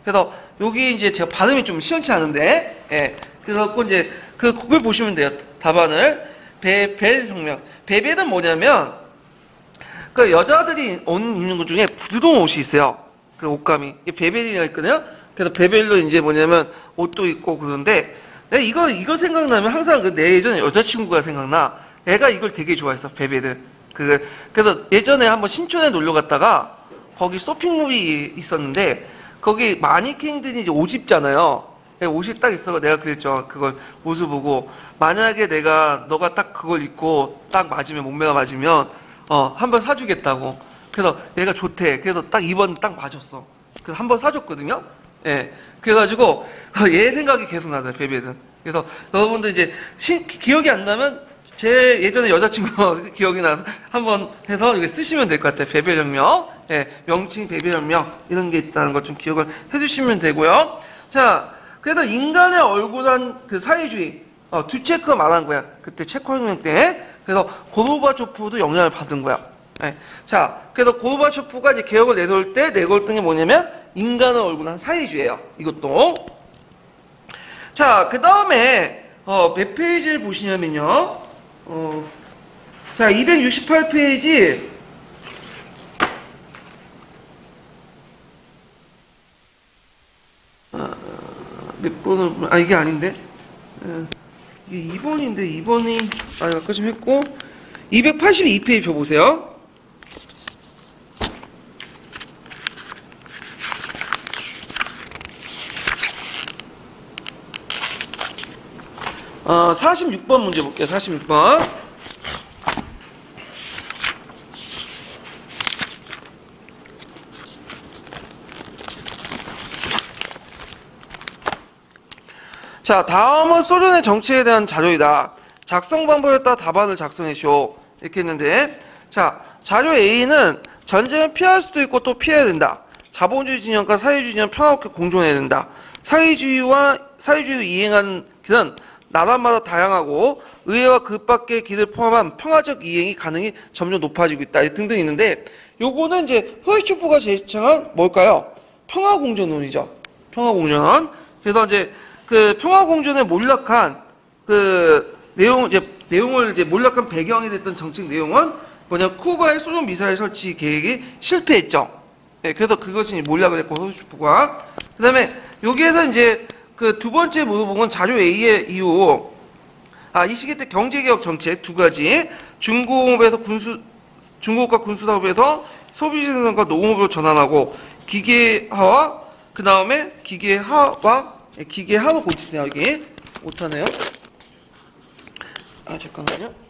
그래서 여기 이제 제가 발음이 좀 시원치 않은데, 예. 그래서 이제 그걸 보시면 돼요. 답안을. 베벨 혁명. 베벨은 뭐냐면 그 여자들이 옷 입는 것 중에 부드러운 옷이 있어요. 그 옷감이 이게 베벨이라 있거든요. 그래서 베벨로 이제 뭐냐면 옷도 입고 그러는데 내가 이거 생각나면 항상 그 내 예전에 여자친구가 생각나. 애가 이걸 되게 좋아했어, 베벨을. 그래서 예전에 한번 신촌에 놀러 갔다가 거기 쇼핑몰이 있었는데 거기 마니킹들이 이제 옷 입잖아요. 옷이 딱 있어. 내가 그랬죠. 그걸 옷을 보고 만약에 너가 딱 그걸 입고 딱 맞으면 몸매가 맞으면 한번 사주겠다고. 그래서 얘가 좋대. 그래서 딱 입었는데 딱 맞았어. 그래서 한번 사줬거든요. 예. 그래가지고 얘 생각이 계속 나서요. 베베는. 그래서 여러분들 이제 기억이 안 나면 제 예전에 여자친구 기억이 나서 한번 해서 이거 쓰시면 될 것 같아요. 베벨혁명. 예. 명칭 베벨혁명 이런 게 있다는 걸 좀 기억을 해주시면 되고요. 자, 그래서 인간의 얼굴한 그 사회주의 두체크가 말한 거야. 그때 체코혁명 때. 그래서 고르바초프도 영향을 받은 거야. 네. 자, 그래서 고르바초프가 이제 개혁을 내세울 때 내걸었던 게 뭐냐면 인간의 얼굴한 사회주의예요. 이것도. 자, 그 다음에 몇 페이지를 보시냐면요. 자, 268페이지. 몇 번을 이게 아닌데. 이게 2번인데 2번이 아까 좀 했고 282페이지 펴보세요. 어, 46번 문제 볼게요. 46번. 자, 다음은 소련의 정치에 대한 자료이다. 작성 방법에 따라 답안을 작성해쇼. 이렇게 했는데, 자, 자료 A는 전쟁을 피할 수도 있고 또 피해야 된다. 자본주의 진영과 사회주의 진영 평화롭게 공존해야 된다. 사회주의를 이행하는 길은 나라마다 다양하고 의회와 그 밖의 길을 포함한 평화적 이행이 가능이 점점 높아지고 있다. 등등 있는데, 요거는 이제 후르시초프가 제창한 뭘까요? 평화공존론이죠. 평화공존론. 그래서 이제 그 평화공존에 몰락한 그 내용을 이제 몰락한 배경이 됐던 정책 내용은 뭐냐, 쿠바의 소련 미사일 설치 계획이 실패했죠. 네, 그래서 그것이 몰락을 했고, 후르시초프가. 그 다음에 여기에서 이제 그 두 번째 물어본 자료 A의 이유. 이 시기 때 경제개혁 정책 두 가지. 중공업과 군수사업에서 소비 생산과 농업으로 전환하고, 기계화와, 그 다음에 기계하고 고치세요. 여기 못하네요. 잠깐만요.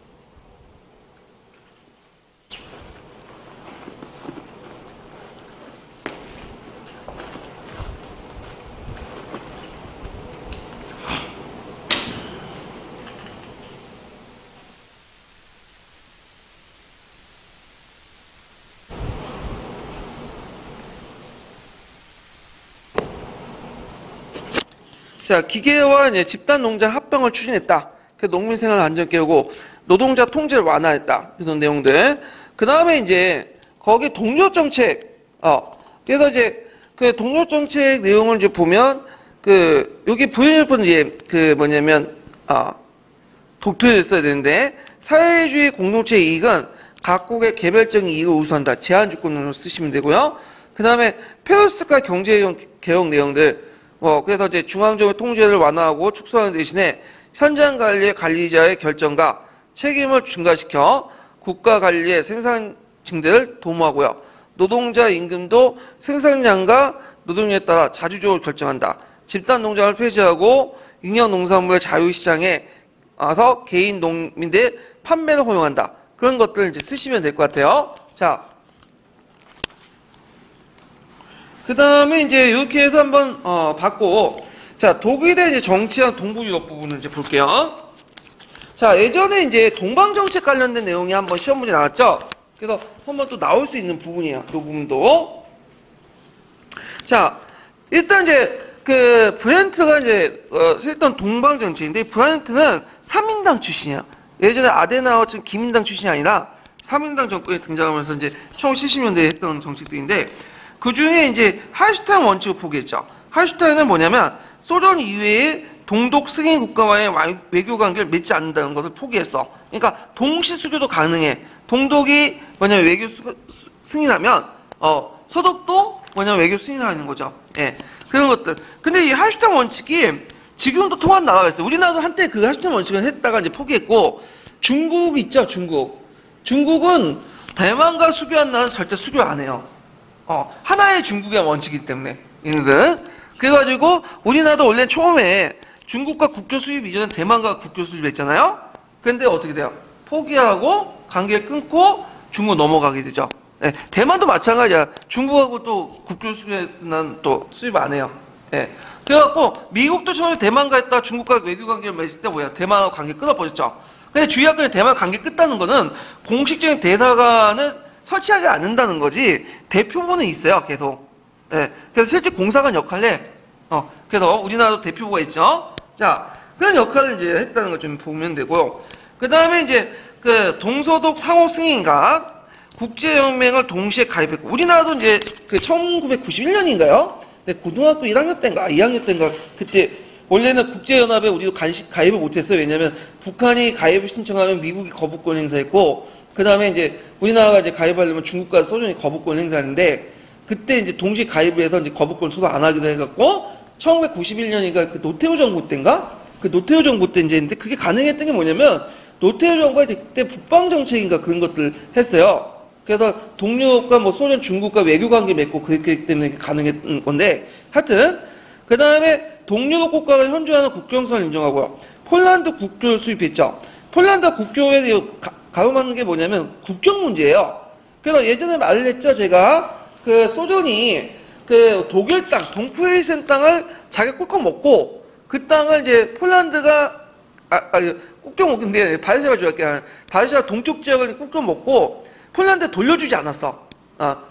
자, 기계와 이제 집단 농장 합병을 추진했다. 그래서 농민 생활 안전 깨우고 노동자 통제를 완화했다. 이런 내용들. 그 다음에 이제 거기 동료 정책. 그래서 이제 그 동료 정책 내용을 이제 보면 여기 부연일본 독트를 써야 되는데, 사회주의 공동체 이익은 각국의 개별적인 이익을 우선한다. 제한주권으로 쓰시면 되고요. 그 다음에 페로스카 경제개혁 내용들. 그래서 이제 중앙정부 통제를 완화하고 축소하는 대신에 현장 관리의 관리자의 결정과 책임을 증가시켜 국가 관리의 생산층들을 도모하고요. 노동자 임금도 생산량과 노동력에 따라 자주적으로 결정한다. 집단 농장을 폐지하고 육량 농산물의 자유시장에 와서 개인 농민들의 판매를 허용한다. 그런 것들을 이제 쓰시면 될 것 같아요. 자. 그 다음에 이제 이렇게 해서 한번 봤고, 자, 독일의 이제 정치와 동부 유럽 부분을 이제 볼게요. 자, 예전에 이제 동방 정책 관련된 내용이 한번 시험 문제 나왔죠. 그래서 한번 또 나올 수 있는 부분이에요. 이 부분도. 자, 일단 이제 그 브렌트가 이제 했던 동방 정책인데, 브렌트는 3인당 출신이에요. 예전에 아데나우어처럼 기민당 출신이 아니라 3인당 정권이 등장하면서 이제 1970년대에 했던 정책들인데, 그 중에 이제 할슈타인 원칙을 포기했죠. 할슈타인은 뭐냐면 소련 이외의 동독 승인 국가와의 외교 관계를 맺지 않는다는 것을 포기했어. 그러니까 동시 수교도 가능해. 동독이 뭐냐면 외교 승인하면 서독도 뭐냐면 외교 승인하는 거죠. 예, 그런 것들. 근데 이 할슈텐 원칙이 지금도 통한 나라가 있어요. 우리나라도 한때 그 할슈텐 원칙을 했다가 이제 포기했고, 중국 있죠, 중국. 중국은 대만과 수교한 나라는 절대 수교 안 해요. 하나의 중국의 원칙이기 때문에, 얘네들은. 그래가지고, 우리나라도 원래 처음에 중국과 국교 수입 이전에 대만과 국교 수입했잖아요? 근데 어떻게 돼요? 포기하고, 관계를 끊고, 중국 넘어가게 되죠. 예, 대만도 마찬가지야. 중국하고 또 국교 수입은 또 수입 안 해요. 예. 그래갖고, 미국도 처음에 대만과 했다가 중국과 외교 관계를 맺을 때 뭐야? 대만과 관계 끊어버렸죠. 근데 주의할 건 대만 관계 끊다는 거는 공식적인 대사관을 설치하지 않는다는 거지, 대표부는 있어요, 계속. 예. 그래서 실제 공사관 역할을 해. 그래서 우리나라도 대표부가 있죠. 자, 그런 역할을 이제 했다는 걸 좀 보면 되고요. 그 다음에 이제 그 동서독 상호 승인과 국제연맹을 동시에 가입했고, 우리나라도 이제 그 1991년인가요? 고등학교 1학년 때인가 2학년 때인가 그때 원래는 국제연합에 우리도 가입을 못했어요. 왜냐면 북한이 가입을 신청하면 미국이 거부권 행사했고, 그 다음에 이제 우리나라가 이제 가입하려면 중국과 소련이 거부권 행사하는데, 그때 이제 동시에 가입을 해서 이제 거부권 소도 안 하기도 해갖고, 1991년인가 그 노태우 정부 때인가? 그 노태우 정부 때 이제, 근데 그게 가능했던 게 뭐냐면, 노태우 정부가 그때 북방 정책인가 그런 것들 했어요. 그래서 동유럽과 뭐 소련, 중국과 외교 관계 맺고 그랬기 때문에 가능했던 건데, 하여튼, 그 다음에 동유럽 국가가 현주하는 국경선을 인정하고요. 폴란드 국교를 수입했죠. 폴란드 국교에 가로막는 게 뭐냐면 국경 문제예요. 그래서 예전에 말을 했죠, 제가. 그 소련이 그 독일 땅, 동프레이센 땅을 자기가 꿀꺽 먹고, 그 땅을 이제 폴란드가, 꿀꺽 먹는데, 바르샤가 좋아할게. 바르샤가 동쪽 지역을 꿀꺽 먹고, 폴란드에 돌려주지 않았어.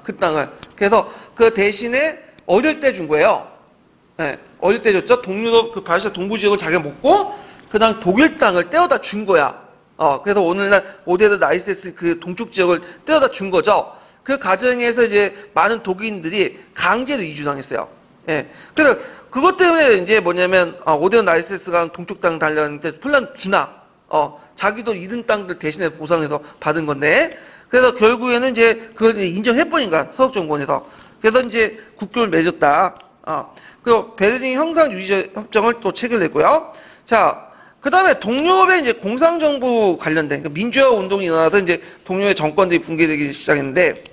그 땅을. 그래서 그 대신에 어릴 때 준 거예요. 네, 어릴 때 줬죠. 동유럽, 그 바르샤 동부 지역을 자기가 먹고, 그 다음 독일 땅을 떼어다 준 거야. 그래서 오늘날 오데르 나이세스 그 동쪽 지역을 떼어다 준 거죠. 그 과정에서 이제 많은 독일인들이 강제로 이주당했어요. 예. 그래서 그것 때문에 이제 뭐냐면, 오데르 나이세스가 동쪽 땅 달렸는데 폴란드 주나, 자기도 잃은 땅들 대신에 보상해서 받은 건데, 그래서 결국에는 이제 그걸 인정해버린가, 서독정권에서. 그래서 이제 국교를 맺었다. 그리고 베를린 형상 유지 협정을 또 체결했고요. 자, 그 다음에 동유럽의 이제 공산정부 관련된, 그러니까 민주화 운동이 일어나서 이제 동유럽의 정권들이 붕괴되기 시작했는데,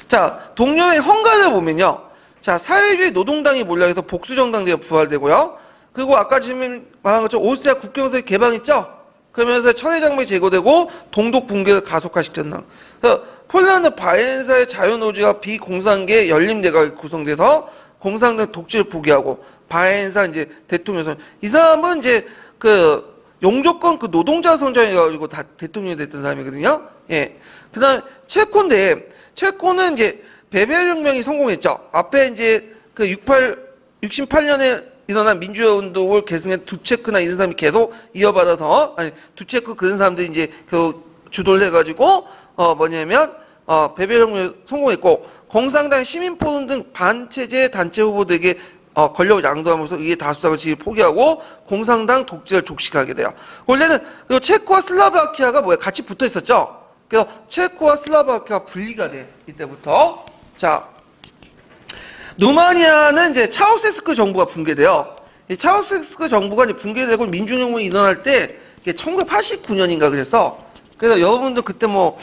자, 동유럽의 헝가리를 보면요. 자, 사회주의 노동당이 몰려서 복수정당제가 부활되고요. 그리고 아까 지금 말한 것처럼 오스트리아 국경선이 개방했죠? 그러면서 천혜장벽이 제거되고 동독 붕괴를 가속화시켰나. 그래서 폴란드 바이엔사의 자유노조와 비공산계 연립내각이 구성돼서 공산당 독재를 포기하고 바이엔사 이제 대통령 이 사람은 이제 그 용조건 그 노동자 성장해가지고 다 대통령이 됐던 사람이거든요. 예. 그다음 체코인데 체코는 이제 베벨 혁명이 성공했죠. 앞에 이제 그 68년에 일어난 민주화 운동을 계승한 두체크나 이런 사람이 계속 이어받아서, 두체크 그런 사람들이 이제 그 주도를 해가지고, 뭐냐면, 베벨혁명에 성공했고, 공산당 시민포럼 등 반체제 단체 후보들에게, 권력을 양도하면서 이게 다수당을 지위 포기하고, 공산당 독재를 족식하게 돼요. 원래는, 그리고 체코와 슬라바키아가 뭐야? 같이 붙어 있었죠? 그래서 체코와 슬라바키아가 분리가 돼. 이때부터. 자. 루마니아는 이제 차우세스크 정부가 붕괴돼요. 이 차우세스크 정부가 이제 붕괴되고 민중혁명이 일어날 때, 이게 1989년인가 그래서, 그래서 여러분들 그때 뭐,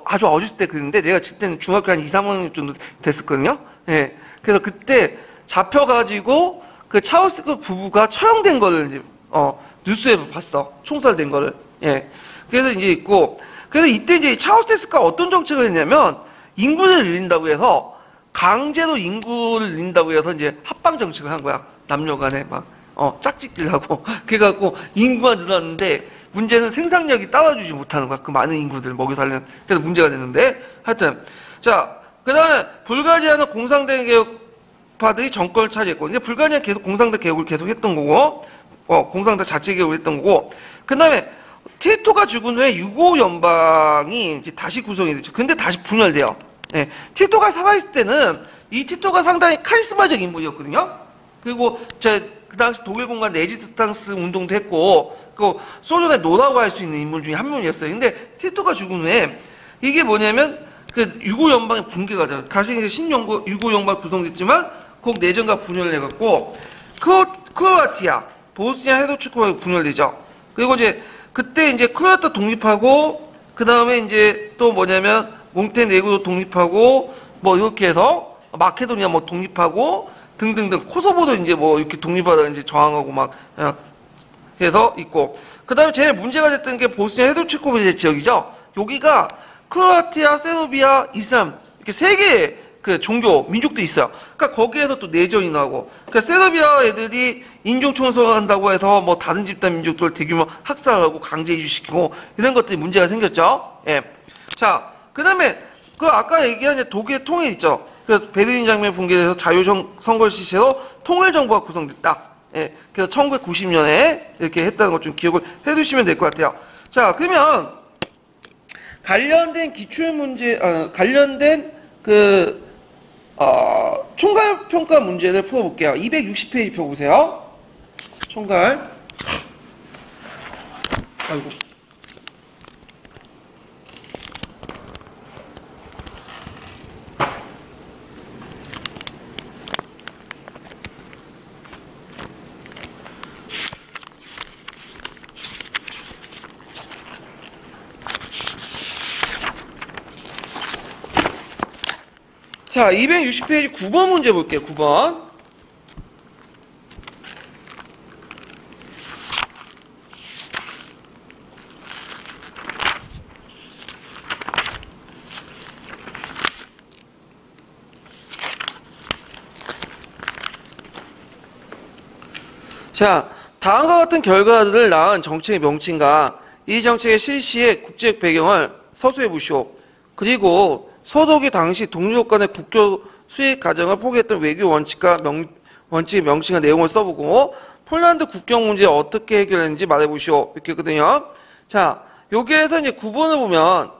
아주 어렸을 때 그랬는데, 내가 그때는 중학교 한 2, 3학년 정도 됐었거든요. 예. 그래서 그때 잡혀가지고, 그 차우세스크 부부가 처형된 거를 이제, 뉴스에 봤어. 총살된 거를. 예. 그래서 이제 있고, 그래서 이때 이제 차우세스크가 어떤 정책을 했냐면, 인구를 늘린다고 해서, 강제로 인구를 늘린다고 해서 이제 합방 정책을 한 거야. 남녀 간에 막, 짝짓기를 하고. 그래갖고 인구가 늘었는데 문제는 생산력이 따라주지 못하는 거야. 그 많은 인구들 먹여 살리는. 그래서 문제가 됐는데. 하여튼. 자, 그 다음에 불가리아는 공산당 개혁파들이 정권을 차지했고. 근데 불가리아는 계속 공산당 개혁을 계속 했던 거고. 공산당 자체 개혁을 했던 거고. 그 다음에 티토가 죽은 후에 유고 연방이 이제 다시 구성이 됐죠. 근데 다시 분열돼요. 예, 티토가 살아있을 때는 이 티토가 상당히 카리스마적 인물이었거든요. 그리고 그 당시 독일 공간 레지스탕스 운동도 했고, 그 소련의 노라고 할 수 있는 인물 중에 한 명이었어요. 근데 티토가 죽은 후에 이게 뭐냐면 그 유고 연방의 붕괴가 돼요. 다시 유고 연방 구성됐지만 곧 내전과 분열을 해갖고 크로아티아, 보스니아 헤르츠고가 분열되죠. 그리고 이제 그때 이제 크로아티아 독립하고 그 다음에 이제 또 뭐냐면 몬테네그로 독립하고 뭐 이렇게 해서 마케도니아 뭐 독립하고 등등등 코소보도 이제 뭐 이렇게 독립하다 이제 저항하고 막 해서 있고 그 다음에 제일 문제가 됐던 게 보스니아 헤르츠고비나 지역이죠. 여기가 크로아티아, 세르비아, 이슬람 이렇게 세 개의 그 종교 민족도 있어요. 그러니까 거기에서 또 내전이 나고 그러니까 세르비아 애들이 인종 청소한다고 해서 뭐 다른 집단 민족들 대규모 학살하고 강제 이주시키고 이런 것들이 문제가 생겼죠. 예. 자, 그다음에 그 아까 얘기한 독일의 통일 있죠. 그래서 베를린 장벽 붕괴돼서 자유선거 시체로 통일 정부가 구성됐다. 예. 그래서 1990년에 이렇게 했다는 것 좀 기억을 해두시면 될 것 같아요. 자, 그러면 관련된 기출 문제, 관련된 총괄 평가 문제를 풀어볼게요. 260페이지 펴보세요. 총괄. 아이고. 자, 260페이지 9번 문제 볼게요. 9번. 자, 다음과 같은 결과들을 낳은 정책의 명칭과 이 정책의 실시의 국제적 배경을 서술해 보시오. 그리고 서독이 당시 동유럽 간의 국교 수익 과정을 포기했던 외교 원칙과 원칙의 명칭과 내용을 써보고 폴란드 국경 문제 어떻게 해결했는지 말해보시오. 이렇게 했거든요. 자, 여기에서 이제 9번을 보면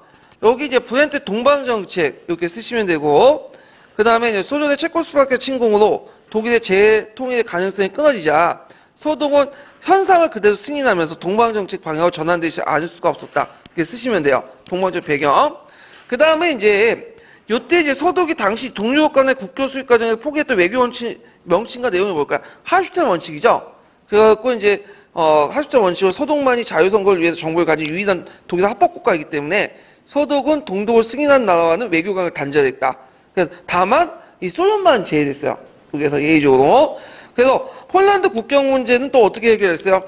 여기 이제 브렌트 동방정책 이렇게 쓰시면 되고 그 다음에 이제 소련의 체코스로바키아 침공으로 독일의 재통일의 가능성이 끊어지자 서독은 현상을 그대로 승인하면서 동방정책 방향으로 전환되지 않을 수가 없었다. 이렇게 쓰시면 돼요. 동방정책 배경. 그 다음에 이제 요때 이제 서독이 당시 동유럽 간의 국교 수립 과정에서 포기했던 외교 원칙 명칭과 내용이 뭘까요? 하슈텔 원칙이죠. 그래갖고 이제 하슈텔 원칙으로 서독만이 자유선거를 위해서 정부를 가진 유일한 독일의 합법국가이기 때문에 서독은 동독을 승인한 나라와는 외교관을 단절했다. 그래서 다만 이 소련만 제외됐어요. 여기서 예의적으로. 그래서 폴란드 국경 문제는 또 어떻게 해결했어요?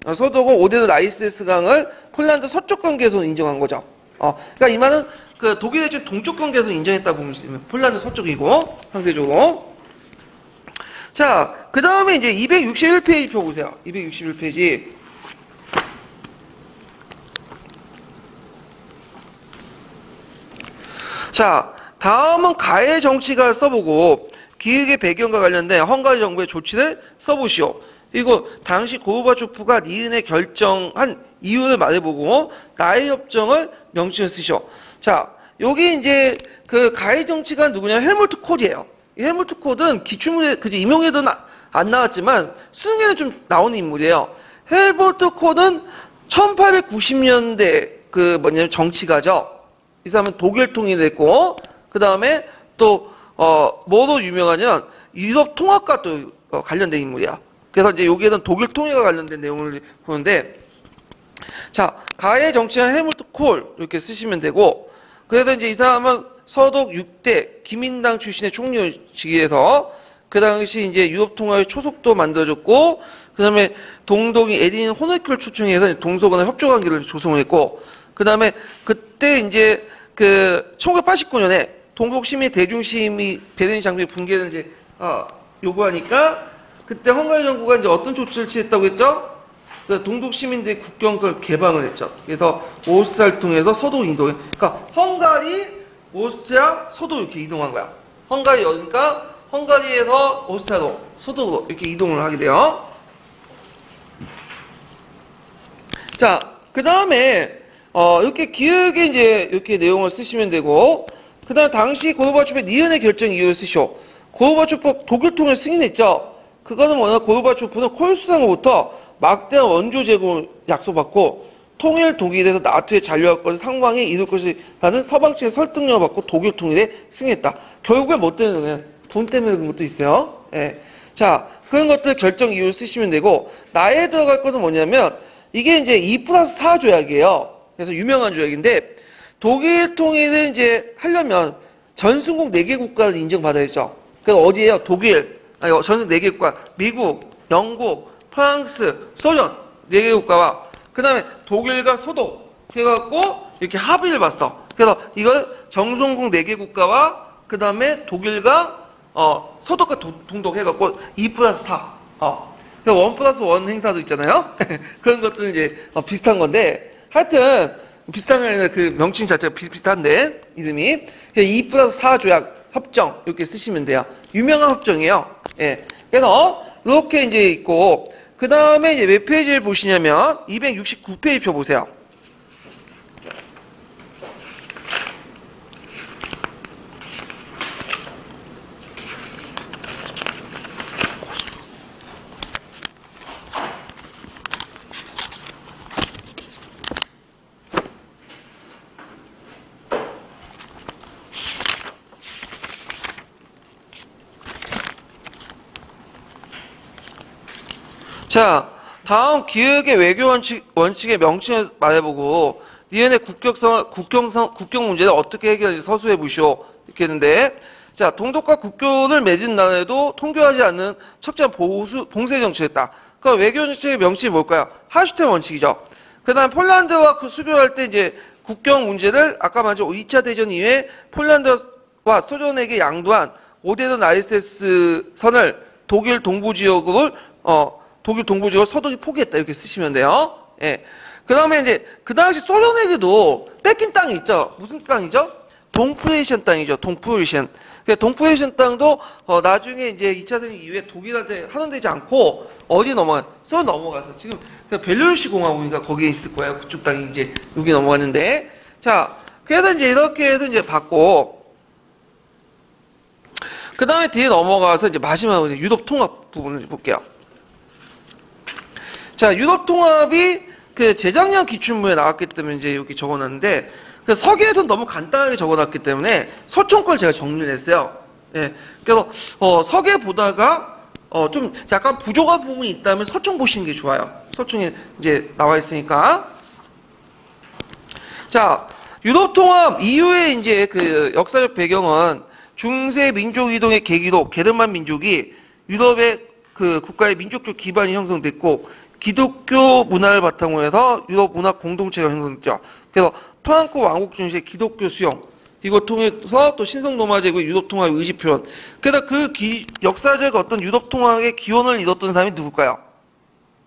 서독은 오데르 라이세스 강을 폴란드 서쪽 관계에서 인정한 거죠. 그러니까 이 말은 그 독일의 좀 동쪽 관계에서 인정했다고 보면 있으면 폴란드 서쪽이고 상대적으로. 자, 그 다음에 이제 261페이지 펴보세요. 261페이지. 자, 다음은 가해 정치가 써보고 기획의 배경과 관련된 헝가리 정부의 조치를 써보시오. 그리고 당시 고르바초프가 니은에 결정한 이유를 말해보고 나의 협정을 명칭을 쓰시오. 자, 여기 이제 그 가해 정치가 누구냐? 헬무트 콜이에요. 이 헬무트 콜은 기출문제, 그지 임용에도 안 나왔지만 수능에는 좀 나오는 인물이에요. 헬무트 콜은 1890년대 그 뭐냐면 정치가죠. 이 사람은 독일 통일했고 그 다음에 또 뭐로 유명하냐면 유럽 통합과 또 관련된 인물이야. 그래서 이제 여기에는 독일 통일과 관련된 내용을 보는데, 자, 가해 정치인 헬무트 콜 이렇게 쓰시면 되고, 그래서 이제 이 사람은 서독 6대 기민당 출신의 총리직에서 그 당시 이제 유럽 통합의 초석도 만들어줬고, 그 다음에 동독인 에딘 호네클 초청해서 동서간의 협조 관계를 조성했고, 그 다음에 그때 이제 그 1989년에 동독 시민 대중시민이 베를린 장벽 붕괴를 이제 요구하니까 그때 헝가리 정부가 이제 어떤 조치를 취했다고 했죠? 그 동독 시민들의 국경선을 개방을 했죠. 그래서 오스트리아를 통해서 서독 이동해. 그러니까 헝가리, 오스트리아, 서독 이렇게 이동한 거야. 헝가리 그러니까 헝가리에서 오스트리아로 서독으로 이렇게 이동을 하게 돼요. 자, 그 다음에 이렇게 기획에 이제 이렇게 내용을 쓰시면 되고, 그 다음 당시 고르바초프의 니은의 결정 이유를 쓰시오. 고르바초프 독일 통일 승인했죠. 그거는 뭐냐, 고르바초프는 콜수상으로부터 막대한 원조 제공을 약속받고 통일 독일에서 나토에 잔류할 것을 상방에 이룰 것이라는 서방 측의 설득력을 받고 독일 통일에 승리했다. 결국에 뭐 때문에 그냥 돈 때문에 그런 것도 있어요. 예. 자, 그런 것들 결정 이유를 쓰시면 되고, 나에 들어갈 것은 뭐냐면, 이게 이제 2+4 조약이에요. 그래서 유명한 조약인데, 독일 통일을 이제 하려면 전순국 4개 국가를 인정받아야죠. 그래서 어디에요? 독일, 아니, 전순국 4개 국가, 미국, 영국, 프랑스, 소련 4개 국가와, 그 다음에 독일과 소독 해갖고 이렇게 합의를 봤어. 그래서 이걸 정순국 4개 국가와 그 다음에 독일과 소독과 동독 해갖고 2+4. 그러니까 1+1 행사도 있잖아요. 그런 것들은 이제 비슷한 건데, 하여튼 비슷한 게 아니라 그 명칭 자체가 비슷한데 이름이 2+4 조약 협정 이렇게 쓰시면 돼요. 유명한 협정이에요. 예. 그래서 이렇게 이제 있고, 그 다음에 이제 몇 페이지를 보시냐면 269페이지 펴 보세요. 자, 다음 기획의 외교 원칙의 명칭을 말해보고, 니은의 국경 문제를 어떻게 해결하는지 서술해 보시오. 이렇게 했는데, 자, 동독과 국교를 맺은 나라에도 통교하지 않는 척지한 봉쇄 정책이었다. 그 외교 정책의 명칭이 뭘까요? 할슈텐 원칙이죠. 그 다음 폴란드와 수교할 때 이제 국경 문제를 아까 말한 2차 대전 이후에 폴란드와 소련에게 양도한 오데론 ISS 선을 독일 동부 지역으로 서독이 포기했다. 이렇게 쓰시면 돼요. 예. 그 다음에 이제, 그 당시 소련에게도 뺏긴 땅이 있죠. 무슨 땅이죠? 동프레이션 땅이죠. 동프레이션. 동프레이션 땅도, 나중에 이제 2차 대전 이후에 독일한테 환원되지 않고, 어디 소련 넘어가서, 지금, 벨루루시 공화국이니까 거기에 있을 거예요. 그쪽 땅이 이제, 여기 넘어갔는데. 자, 그래서 이제 이렇게 해서 이제 받고, 그 다음에 뒤에 넘어가서 이제 마지막으로 유럽 통합 부분을 볼게요. 자, 유럽 통합이 그 재작년 기출문에 나왔기 때문에 이제 여기 적어놨는데, 그 서기에서는 너무 간단하게 적어놨기 때문에 서총 걸 제가 정리를 했어요. 예. 그래서, 서계 보다가, 좀 약간 부족한 부분이 있다면 서총 보시는 게 좋아요. 서총에 이제 나와 있으니까. 자, 유럽 통합 이후에 이제 그 역사적 배경은 중세 민족 이동의 계기로 게르만 민족이 유럽의 그 국가의 민족적 기반이 형성됐고, 기독교 문화를 바탕으로 해서 유럽 문화 공동체가 형성됐죠. 그래서 프랑크 왕국 중시의 기독교 수용, 이걸 통해서 또 신성 로마 제국의 유럽 통합의 의지 표현. 그래서 그 역사적 어떤 유럽 통합의 기원을 이뤘던 사람이 누굴까요?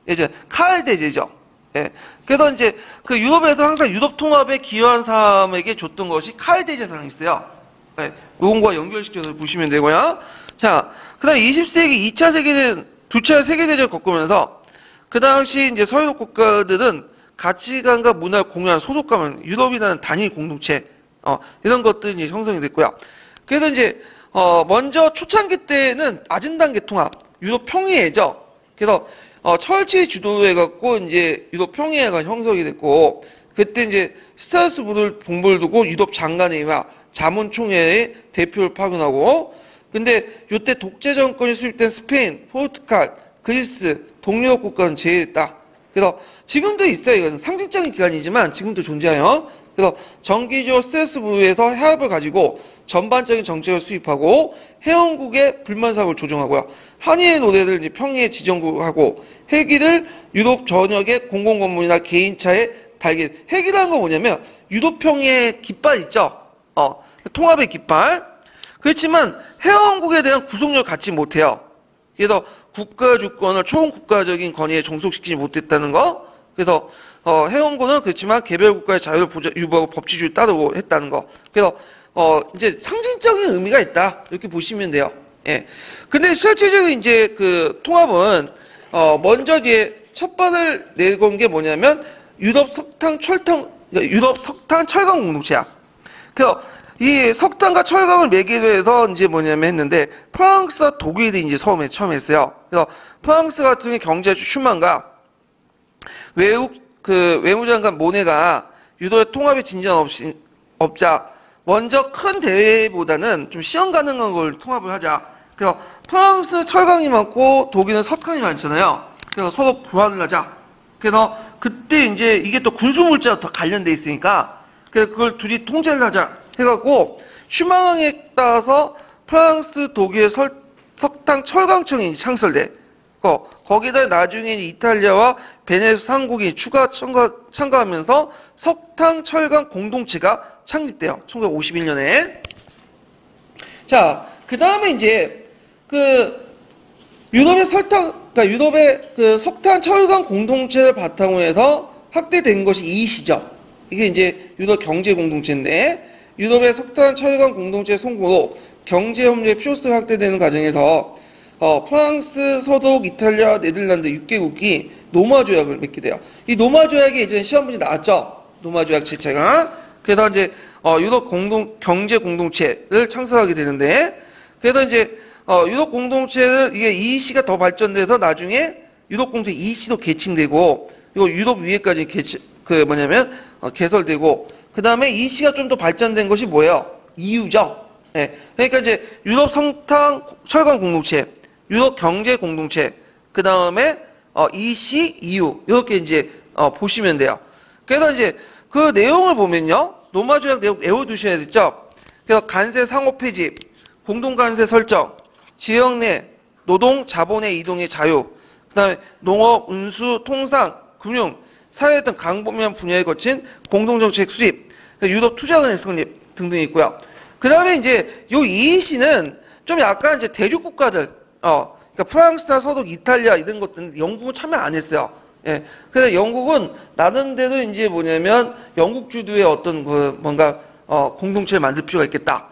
이제 카를 대제죠. 예. 그래서 이제 그 유럽에서 항상 유럽 통합에 기여한 사람에게 줬던 것이 카를 대제상이 있어요. 예. 이건과 연결시켜서 보시면 되고요. 자, 그다음 20세기 2차 세계대전을 겪으면서 그 당시 이제 서유럽 국가들은 가치관과 문화를 공유하는 소속감을 유럽이라는 단일 공동체, 이런 것들이 이제 형성이 됐고요. 그래서 이제, 먼저 초창기 때는 낮은 단계 통합, 유럽 평의회죠. 그래서, 철치 주도해갖고 이제 유럽 평의회가 형성이 됐고, 그때 이제 스트라스부르를 본부를 두고 유럽 장관회의와 자문총회의 대표를 파견하고, 근데 요때 독재 정권이 수립된 스페인, 포르투갈, 그리스, 동유럽 국가는 제외했다. 그래서 지금도 있어요. 이건 상징적인 기간이지만 지금도 존재해요. 그래서 정기적으로 스트라스부르에서 해협을 가지고 전반적인 정책을 수립하고 회원국의 불만 사업을 조정하고요. 한의의 노래를 평의에 지정하고 회기를 유럽 전역의 공공건물이나 개인차에 달게. 회기라는 건 뭐냐면 유럽 평의의 깃발 있죠. 통합의 깃발. 그렇지만 회원국에 대한 구속력을 갖지 못해요. 그래서 국가 주권을 초국가적인 권위에 종속시키지 못했다는 거. 그래서 회원국은 그렇지만 개별 국가의 자유를 유보하고 법치주의를 따르고 했다는 거. 그래서 이제 상징적인 의미가 있다. 이렇게 보시면 돼요. 예. 근데 실질적으로 이제 그 통합은 먼저 이제 첫 번을 내건 게 뭐냐면 유럽 석탄 철강 공동체야. 그래서 이 석탄과 철강을 매개로 해서 이제 뭐냐면 했는데 프랑스와 독일이 이제 처음 했어요. 그래서 프랑스 같은 경우 경제주 슈만과 외무장관 모네가 유도의 통합의 진전 없자 먼저 큰 대회보다는 좀 시험 가능한 걸 통합을 하자. 그래서 프랑스는 철강이 많고 독일은 석탄이 많잖아요. 그래서 서로 교환을 하자. 그래서 그때 이제 이게 또 군수물자와 더 관련돼 있으니까 그래서 그걸 둘이 통제를 하자 해갖고 슈망항에 따라서 프랑스, 독일 석탄 철강청이 창설돼. 거기다 나중에 이탈리아와 베네수 3국이 추가 참가하면서 석탄 철강 공동체가 창립돼요. 1951년에. 자, 그 다음에 이제 그러니까 유럽의 그 석탄 철강 공동체를 바탕으로 해서 확대된 것이 이시죠. 이게 이제 유럽 경제 공동체인데 유럽의 석탄 철강 공동체 성공으로 경제 협력의 필요성이 확대되는 과정에서 프랑스, 서독, 이탈리아, 네덜란드 6개국이 노마 조약을 맺게 돼요. 이 노마 조약이 예전에 시험 문제 나왔죠. 노마 조약 제체가. 그래서 이제 유럽 경제 공동체를 창설하게 되는데 그래서 이제 유럽 공동체를 이게 EEC가 더 발전돼서 나중에 유럽 공동체 EEC도 개칭되고 그리고 유럽 위에까지 개설되고 그 다음에 EEC가 좀 더 발전된 것이 뭐예요? EU죠. 예. 그러니까 이제 유럽 석탄 철강 공동체, 유럽 경제 공동체, 그 다음에 EC, EU 이렇게 이제 보시면 돼요. 그래서 이제 그 내용을 보면요, 노마 조약 내용 외워두셔야 되죠. 그래서 간세 상호 폐지, 공동 간세 설정, 지역 내 노동 자본의 이동의 자유, 그 다음에 농업, 운수, 통상, 금융, 사회 등 광범위한 분야에 거친 공동정책 수립, 유럽 투자은행 성립 등등이 있고요. 그 다음에 이제 요 EEC는 좀 약간 이제 대륙 국가들, 그러니까 프랑스나 서독, 이탈리아 이런 것들은 영국은 참여 안 했어요. 예. 그래서 영국은 나름대로 이제 뭐냐면 영국 주도의 어떤 뭔가 공동체를 만들 필요가 있겠다.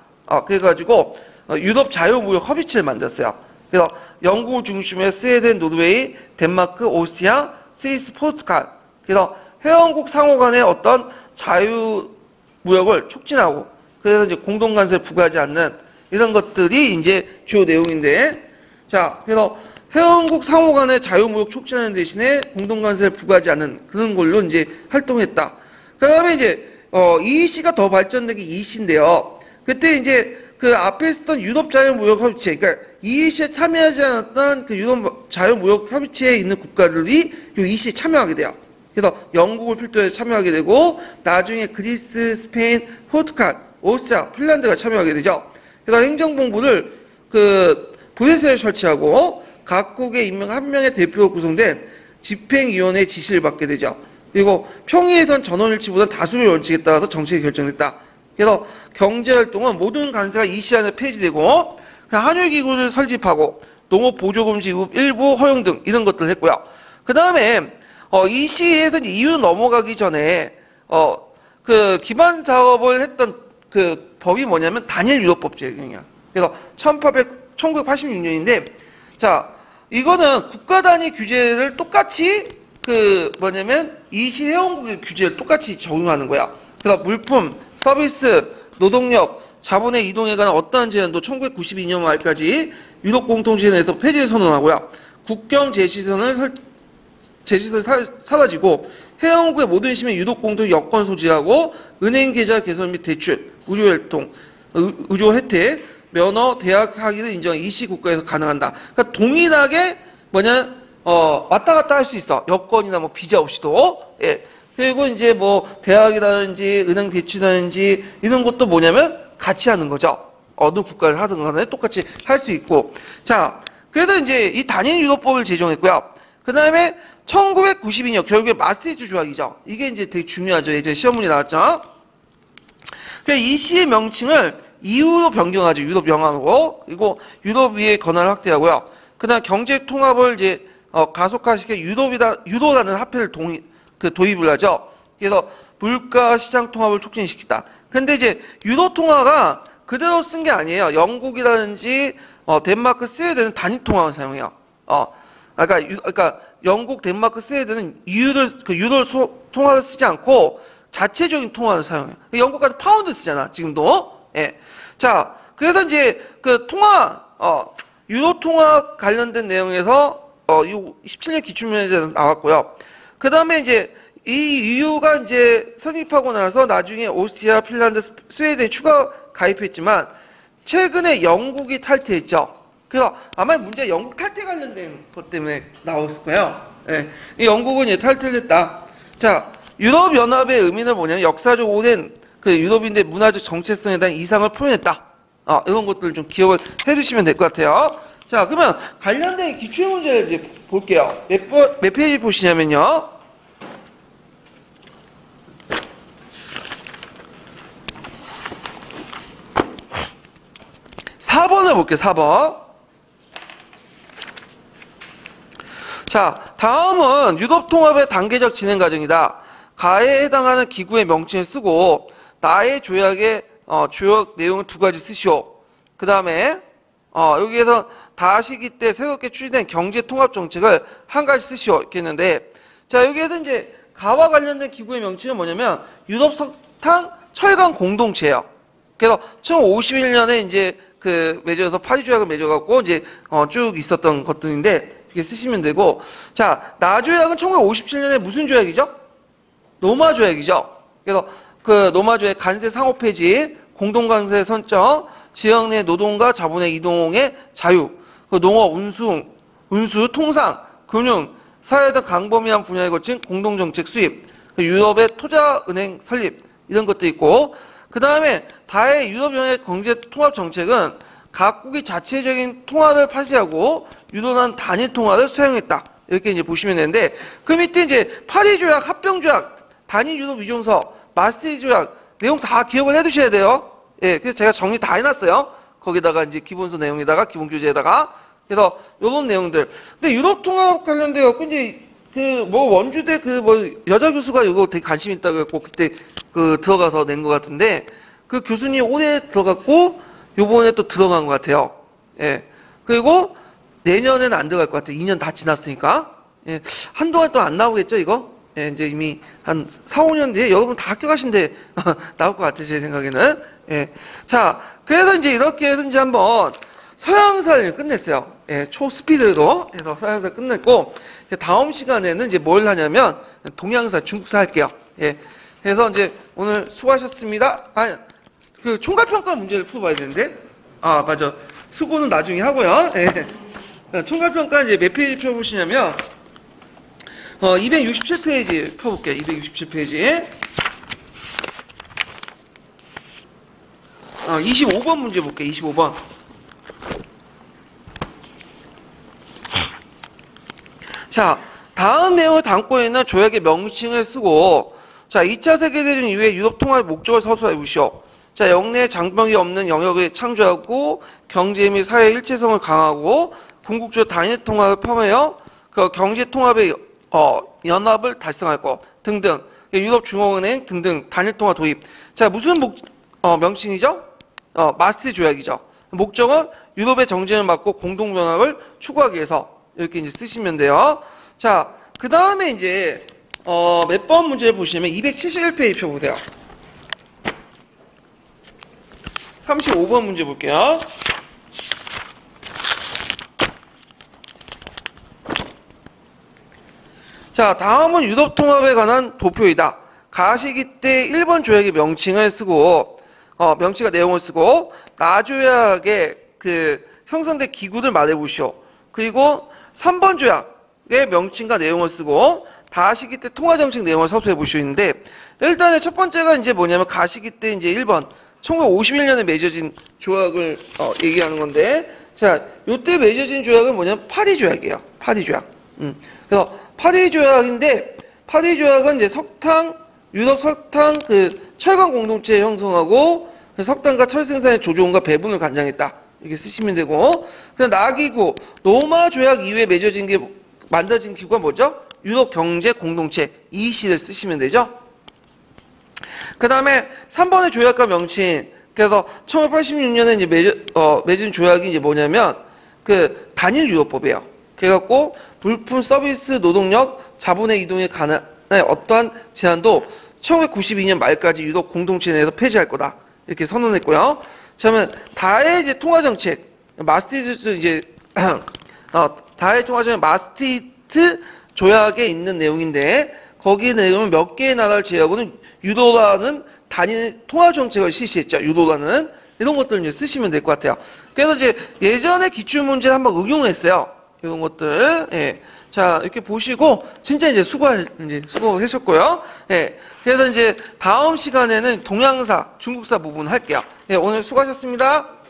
그래가지고 유럽 자유무역 협의체를 만들었어요. 그래서 영국을 중심으로 스웨덴, 노르웨이, 덴마크, 오스트리아, 스위스, 포르투갈. 그래서 회원국 상호 간의 어떤 자유무역을 촉진하고 그래서 이제 공동관세를 부과하지 않는 이런 것들이 이제 주요 내용인데 자, 그래서 회원국 상호 간의 자유무역 촉진하는 대신에 공동관세를 부과하지 않는 그런 걸로 이제 활동했다. 그 다음에 이제, EEC가 더 발전된 게 EEC인데요. 그때 이제 그 앞에 있었던 유럽 자유무역협의체, 그러니까 EEC에 참여하지 않았던 그 유럽 자유무역협의체에 있는 국가들이 이 EEC에 참여하게 돼요. 그래서 영국을 필두로 해서 참여하게 되고, 나중에 그리스, 스페인, 포르투갈, 오스트리아, 핀란드가 참여하게 되죠. 그래서 행정본부를 브뤼셀에 설치하고, 각국의 임명 한 명의 대표로 구성된 집행위원회의 지시를 받게 되죠. 그리고 평의에선 전원일치보다는 다수의 원칙에 따라서 정책이 결정됐다. 그래서 경제활동은 모든 관세가 EC 안에 폐지되고 한율기구를 설립하고 농업보조금 지급 일부 허용 등 이런 것들을 했고요. 그 다음에 EC에서 EU로 넘어가기 전에 그 기반 작업을 했던 그 법이 뭐냐면 단일 유럽법 제정이야. 그래서 1986년인데 자 이거는 국가 단위 규제를 똑같이 EC 회원국의 규제를 똑같이 적용하는 거야. 그래서 물품, 서비스, 노동력, 자본의 이동에 관한 어떠한 제한도 1992년 말까지 유럽 공동체 내에서 폐지를 선언하고요. 국경 제시선을 사라지고 회원국의 모든 시민 유럽 공동 여권 소지하고 은행 계좌 개설 및 대출, 의료 혜택, 면허, 대학 학위를 인정한 EC 국가에서 가능한다. 그러니까 동일하게 왔다 갔다 할 수 있어. 여권이나 뭐 비자 없이도. 예. 그리고 이제 뭐 대학이라든지 은행 대출이라든지 이런 것도 뭐냐면 같이 하는 거죠. 어느 국가를 하든 간에 똑같이 할 수 있고. 자, 그래서 이제 이 단일 유럽법을 제정했고요. 그 다음에 1992년 결국에 마스트리히트 조약이죠. 이게 이제 되게 중요하죠. 예전에 시험 문제 나왔죠. 그래서 EC의 명칭을 EU로 변경하죠. 유럽 영향으로. 그리고 유럽 위의 권한을 확대하고요. 그 다음 경제 통합을 이제 가속화시켜 유로라는 화폐를 도입을 하죠. 그래서 물가 시장 통합을 촉진시키다. 근데 이제 유로 통화가 그대로 쓴 게 아니에요. 영국이라든지 덴마크, 스웨덴은 단위 통화를 사용해요. 그러니까 영국, 덴마크, 스웨덴은 유로 통화를 쓰지 않고 자체적인 통화를 사용해요. 영국까지 파운드 쓰잖아. 지금도. 예. 자, 그래서 이제 그 유로 통화 관련된 내용에서 이 17년 기출문제에서 나왔고요. 그 다음에 이제 이 EU가 이제 설립하고 나서 나중에 오스트리아, 핀란드, 스웨덴이 추가 가입했지만 최근에 영국이 탈퇴했죠. 그래서 아마 문제가 영국 탈퇴 관련된 것 때문에 나왔을 거예요. 예. 이 영국은 이제 탈퇴를 했다. 자, 유럽연합의 의미는 뭐냐면 역사적 오랜 그 유럽인들의 문화적 정체성에 대한 이상을 표현했다. 이런 것들을 좀 기억을 해두시면 될 것 같아요. 자, 그러면 관련된 기출문제를 이제 볼게요. 몇 페이지 보시냐면요. 4번을 볼게요. 4번. 자, 다음은 유럽통합의 단계적 진행 과정이다. 가해에 해당하는 기구의 명칭을 쓰고 나의 조약의 주요 내용을 두 가지 쓰시오. 그 다음에 여기에서 다시기 때 새롭게 추진된 경제통합정책을 한 가지 쓰시오. 이렇게 했는데, 자, 여기에서 이제 가와 관련된 기구의 명칭은 뭐냐면 유럽석탄 철강 공동체예요. 그래서 1951년에 이제 맺어서 파리 조약을 맺어갖고 이제 쭉 있었던 것들인데 이렇게 쓰시면 되고, 자, 나조약은 1957년에 무슨 조약이죠? 로마 조약이죠. 그래서 그 로마 조약 관세 상호 폐지, 공동관세 선정, 지역 내 노동과 자본의 이동의 자유, 그 농업, 운수, 통상, 금융, 사회 등 광범위한 분야에 거친 공동정책 수립, 그 유럽의 토자은행 설립 이런 것도 있고, 그 다음에 다의 유럽연합 경제통합정책은 각국이 자체적인 통화를 파시하고 유도난 단일 통화를 수행했다. 이렇게 이제 보시면 되는데, 그 밑에 이제 파리 조약, 합병 조약, 단일 유럽 위존서, 마스트리히트 조약 내용 다 기억을 해두셔야 돼요. 예, 그래서 제가 정리 다 해놨어요. 거기다가 이제 기본서 내용에다가 기본 교재에다가 그래서 요런 내용들. 근데 유럽 통합 관련돼 갖고 이제 원주대 여자 교수가 이거 되게 관심 있다고 했고 그때 들어가서 낸 것 같은데 그 교수님 올해 들어갔고 요번에 또 들어간 것 같아요. 예. 그리고 내년에는 안 들어갈 것 같아요. 2년 다 지났으니까. 예. 한동안 또 안 나오겠죠, 이거? 예, 이제 이미 한 4, 5년 뒤에 여러분 다 학교 가신데 나올 것 같아요, 제 생각에는. 예. 자, 그래서 이제 이렇게 해서 이제 한번 서양사를 끝냈어요. 예, 초스피드로 해서 서양사 끝냈고, 다음 시간에는 이제 뭘 하냐면 동양사, 중국사 할게요. 예. 그래서 이제 오늘 수고하셨습니다. 총괄평가 문제를 풀어봐야 되는데. 맞아. 수고는 나중에 하고요. 예. 총괄평가 이제 몇 페이지 펴보시냐면, 267페이지 펴볼게요. 267페이지. 25번 문제 볼게요. 25번. 자, 다음 내용을 담고 있는 조약의 명칭을 쓰고, 자, 2차 세계대전 이후에 유럽 통합의 목적을 서술해 보시오. 자, 영내 장벽이 없는 영역을 창조하고, 경제 및 사회 일체성을 강화하고, 궁극적 단일 통합을 폄하하여, 그 경제 통합의 연합을 달성할 것 등등, 유럽 중앙은행 등등 단일 통화 도입. 자, 무슨 명칭이죠? 마스트리히트 조약이죠. 목적은 유럽의 정쟁을 막고 공동 변화를 추구하기 위해서 이렇게 이제 쓰시면 돼요. 자, 그 다음에 이제 몇 번 문제를 보시면 271페이지 펴보세요. 35번 문제 볼게요. 자, 다음은 유럽 통합에 관한 도표이다. 가시기 때 1번 조약의 명칭을 쓰고, 명칭과 내용을 쓰고, 나조약의 형성된 기구를 말해보시오. 그리고 3번 조약의 명칭과 내용을 쓰고, 다시기 때 통화정책 내용을 서술해보시오. 있는데, 일단은 첫 번째가 이제 뭐냐면, 가시기 때 이제 1번, 1951년에 맺어진 조약을 얘기하는 건데, 자, 요때 맺어진 조약은 뭐냐면, 파리 조약이에요. 파리 조약. 그래서, 파리 조약인데, 파리 조약은 이제 유럽 석탄 철강 공동체 형성하고, 석탄과 철 생산의 조종과 배분을 관장했다. 이렇게 쓰시면 되고, 그다음 나기구, 로마 조약 이후에 만들어진 기구가 뭐죠? 유럽 경제 공동체, EEC를 쓰시면 되죠? 그 다음에 3번의 조약과 명칭, 그래서 1986년에 이제 맺은 조약이 이제 뭐냐면, 단일 유럽법이에요. 그래갖고 물품, 서비스, 노동력, 자본의 이동에 관한 어떠한 제한도 1992년 말까지 유럽 공동체 내에서 폐지할 거다. 이렇게 선언했고요. 그러면 다의 이제 통화 정책, 마스트리트 이제 다의 통화 정책 마스트리트 조약에 있는 내용인데 거기 내용은 몇 개의 나라를 제외하고는 유도라는 단일 통화 정책을 실시했죠. 유도라는 이런 것들 이제 쓰시면 될 것 같아요. 그래서 이제 예전에 기출 문제를 한번 응용했어요. 이런 것들. 예. 자, 이렇게 보시고 진짜 이제 수고하셨고요. 예. 그래서 이제 다음 시간에는 동양사, 중국사 부분 할게요. 예, 오늘 수고하셨습니다.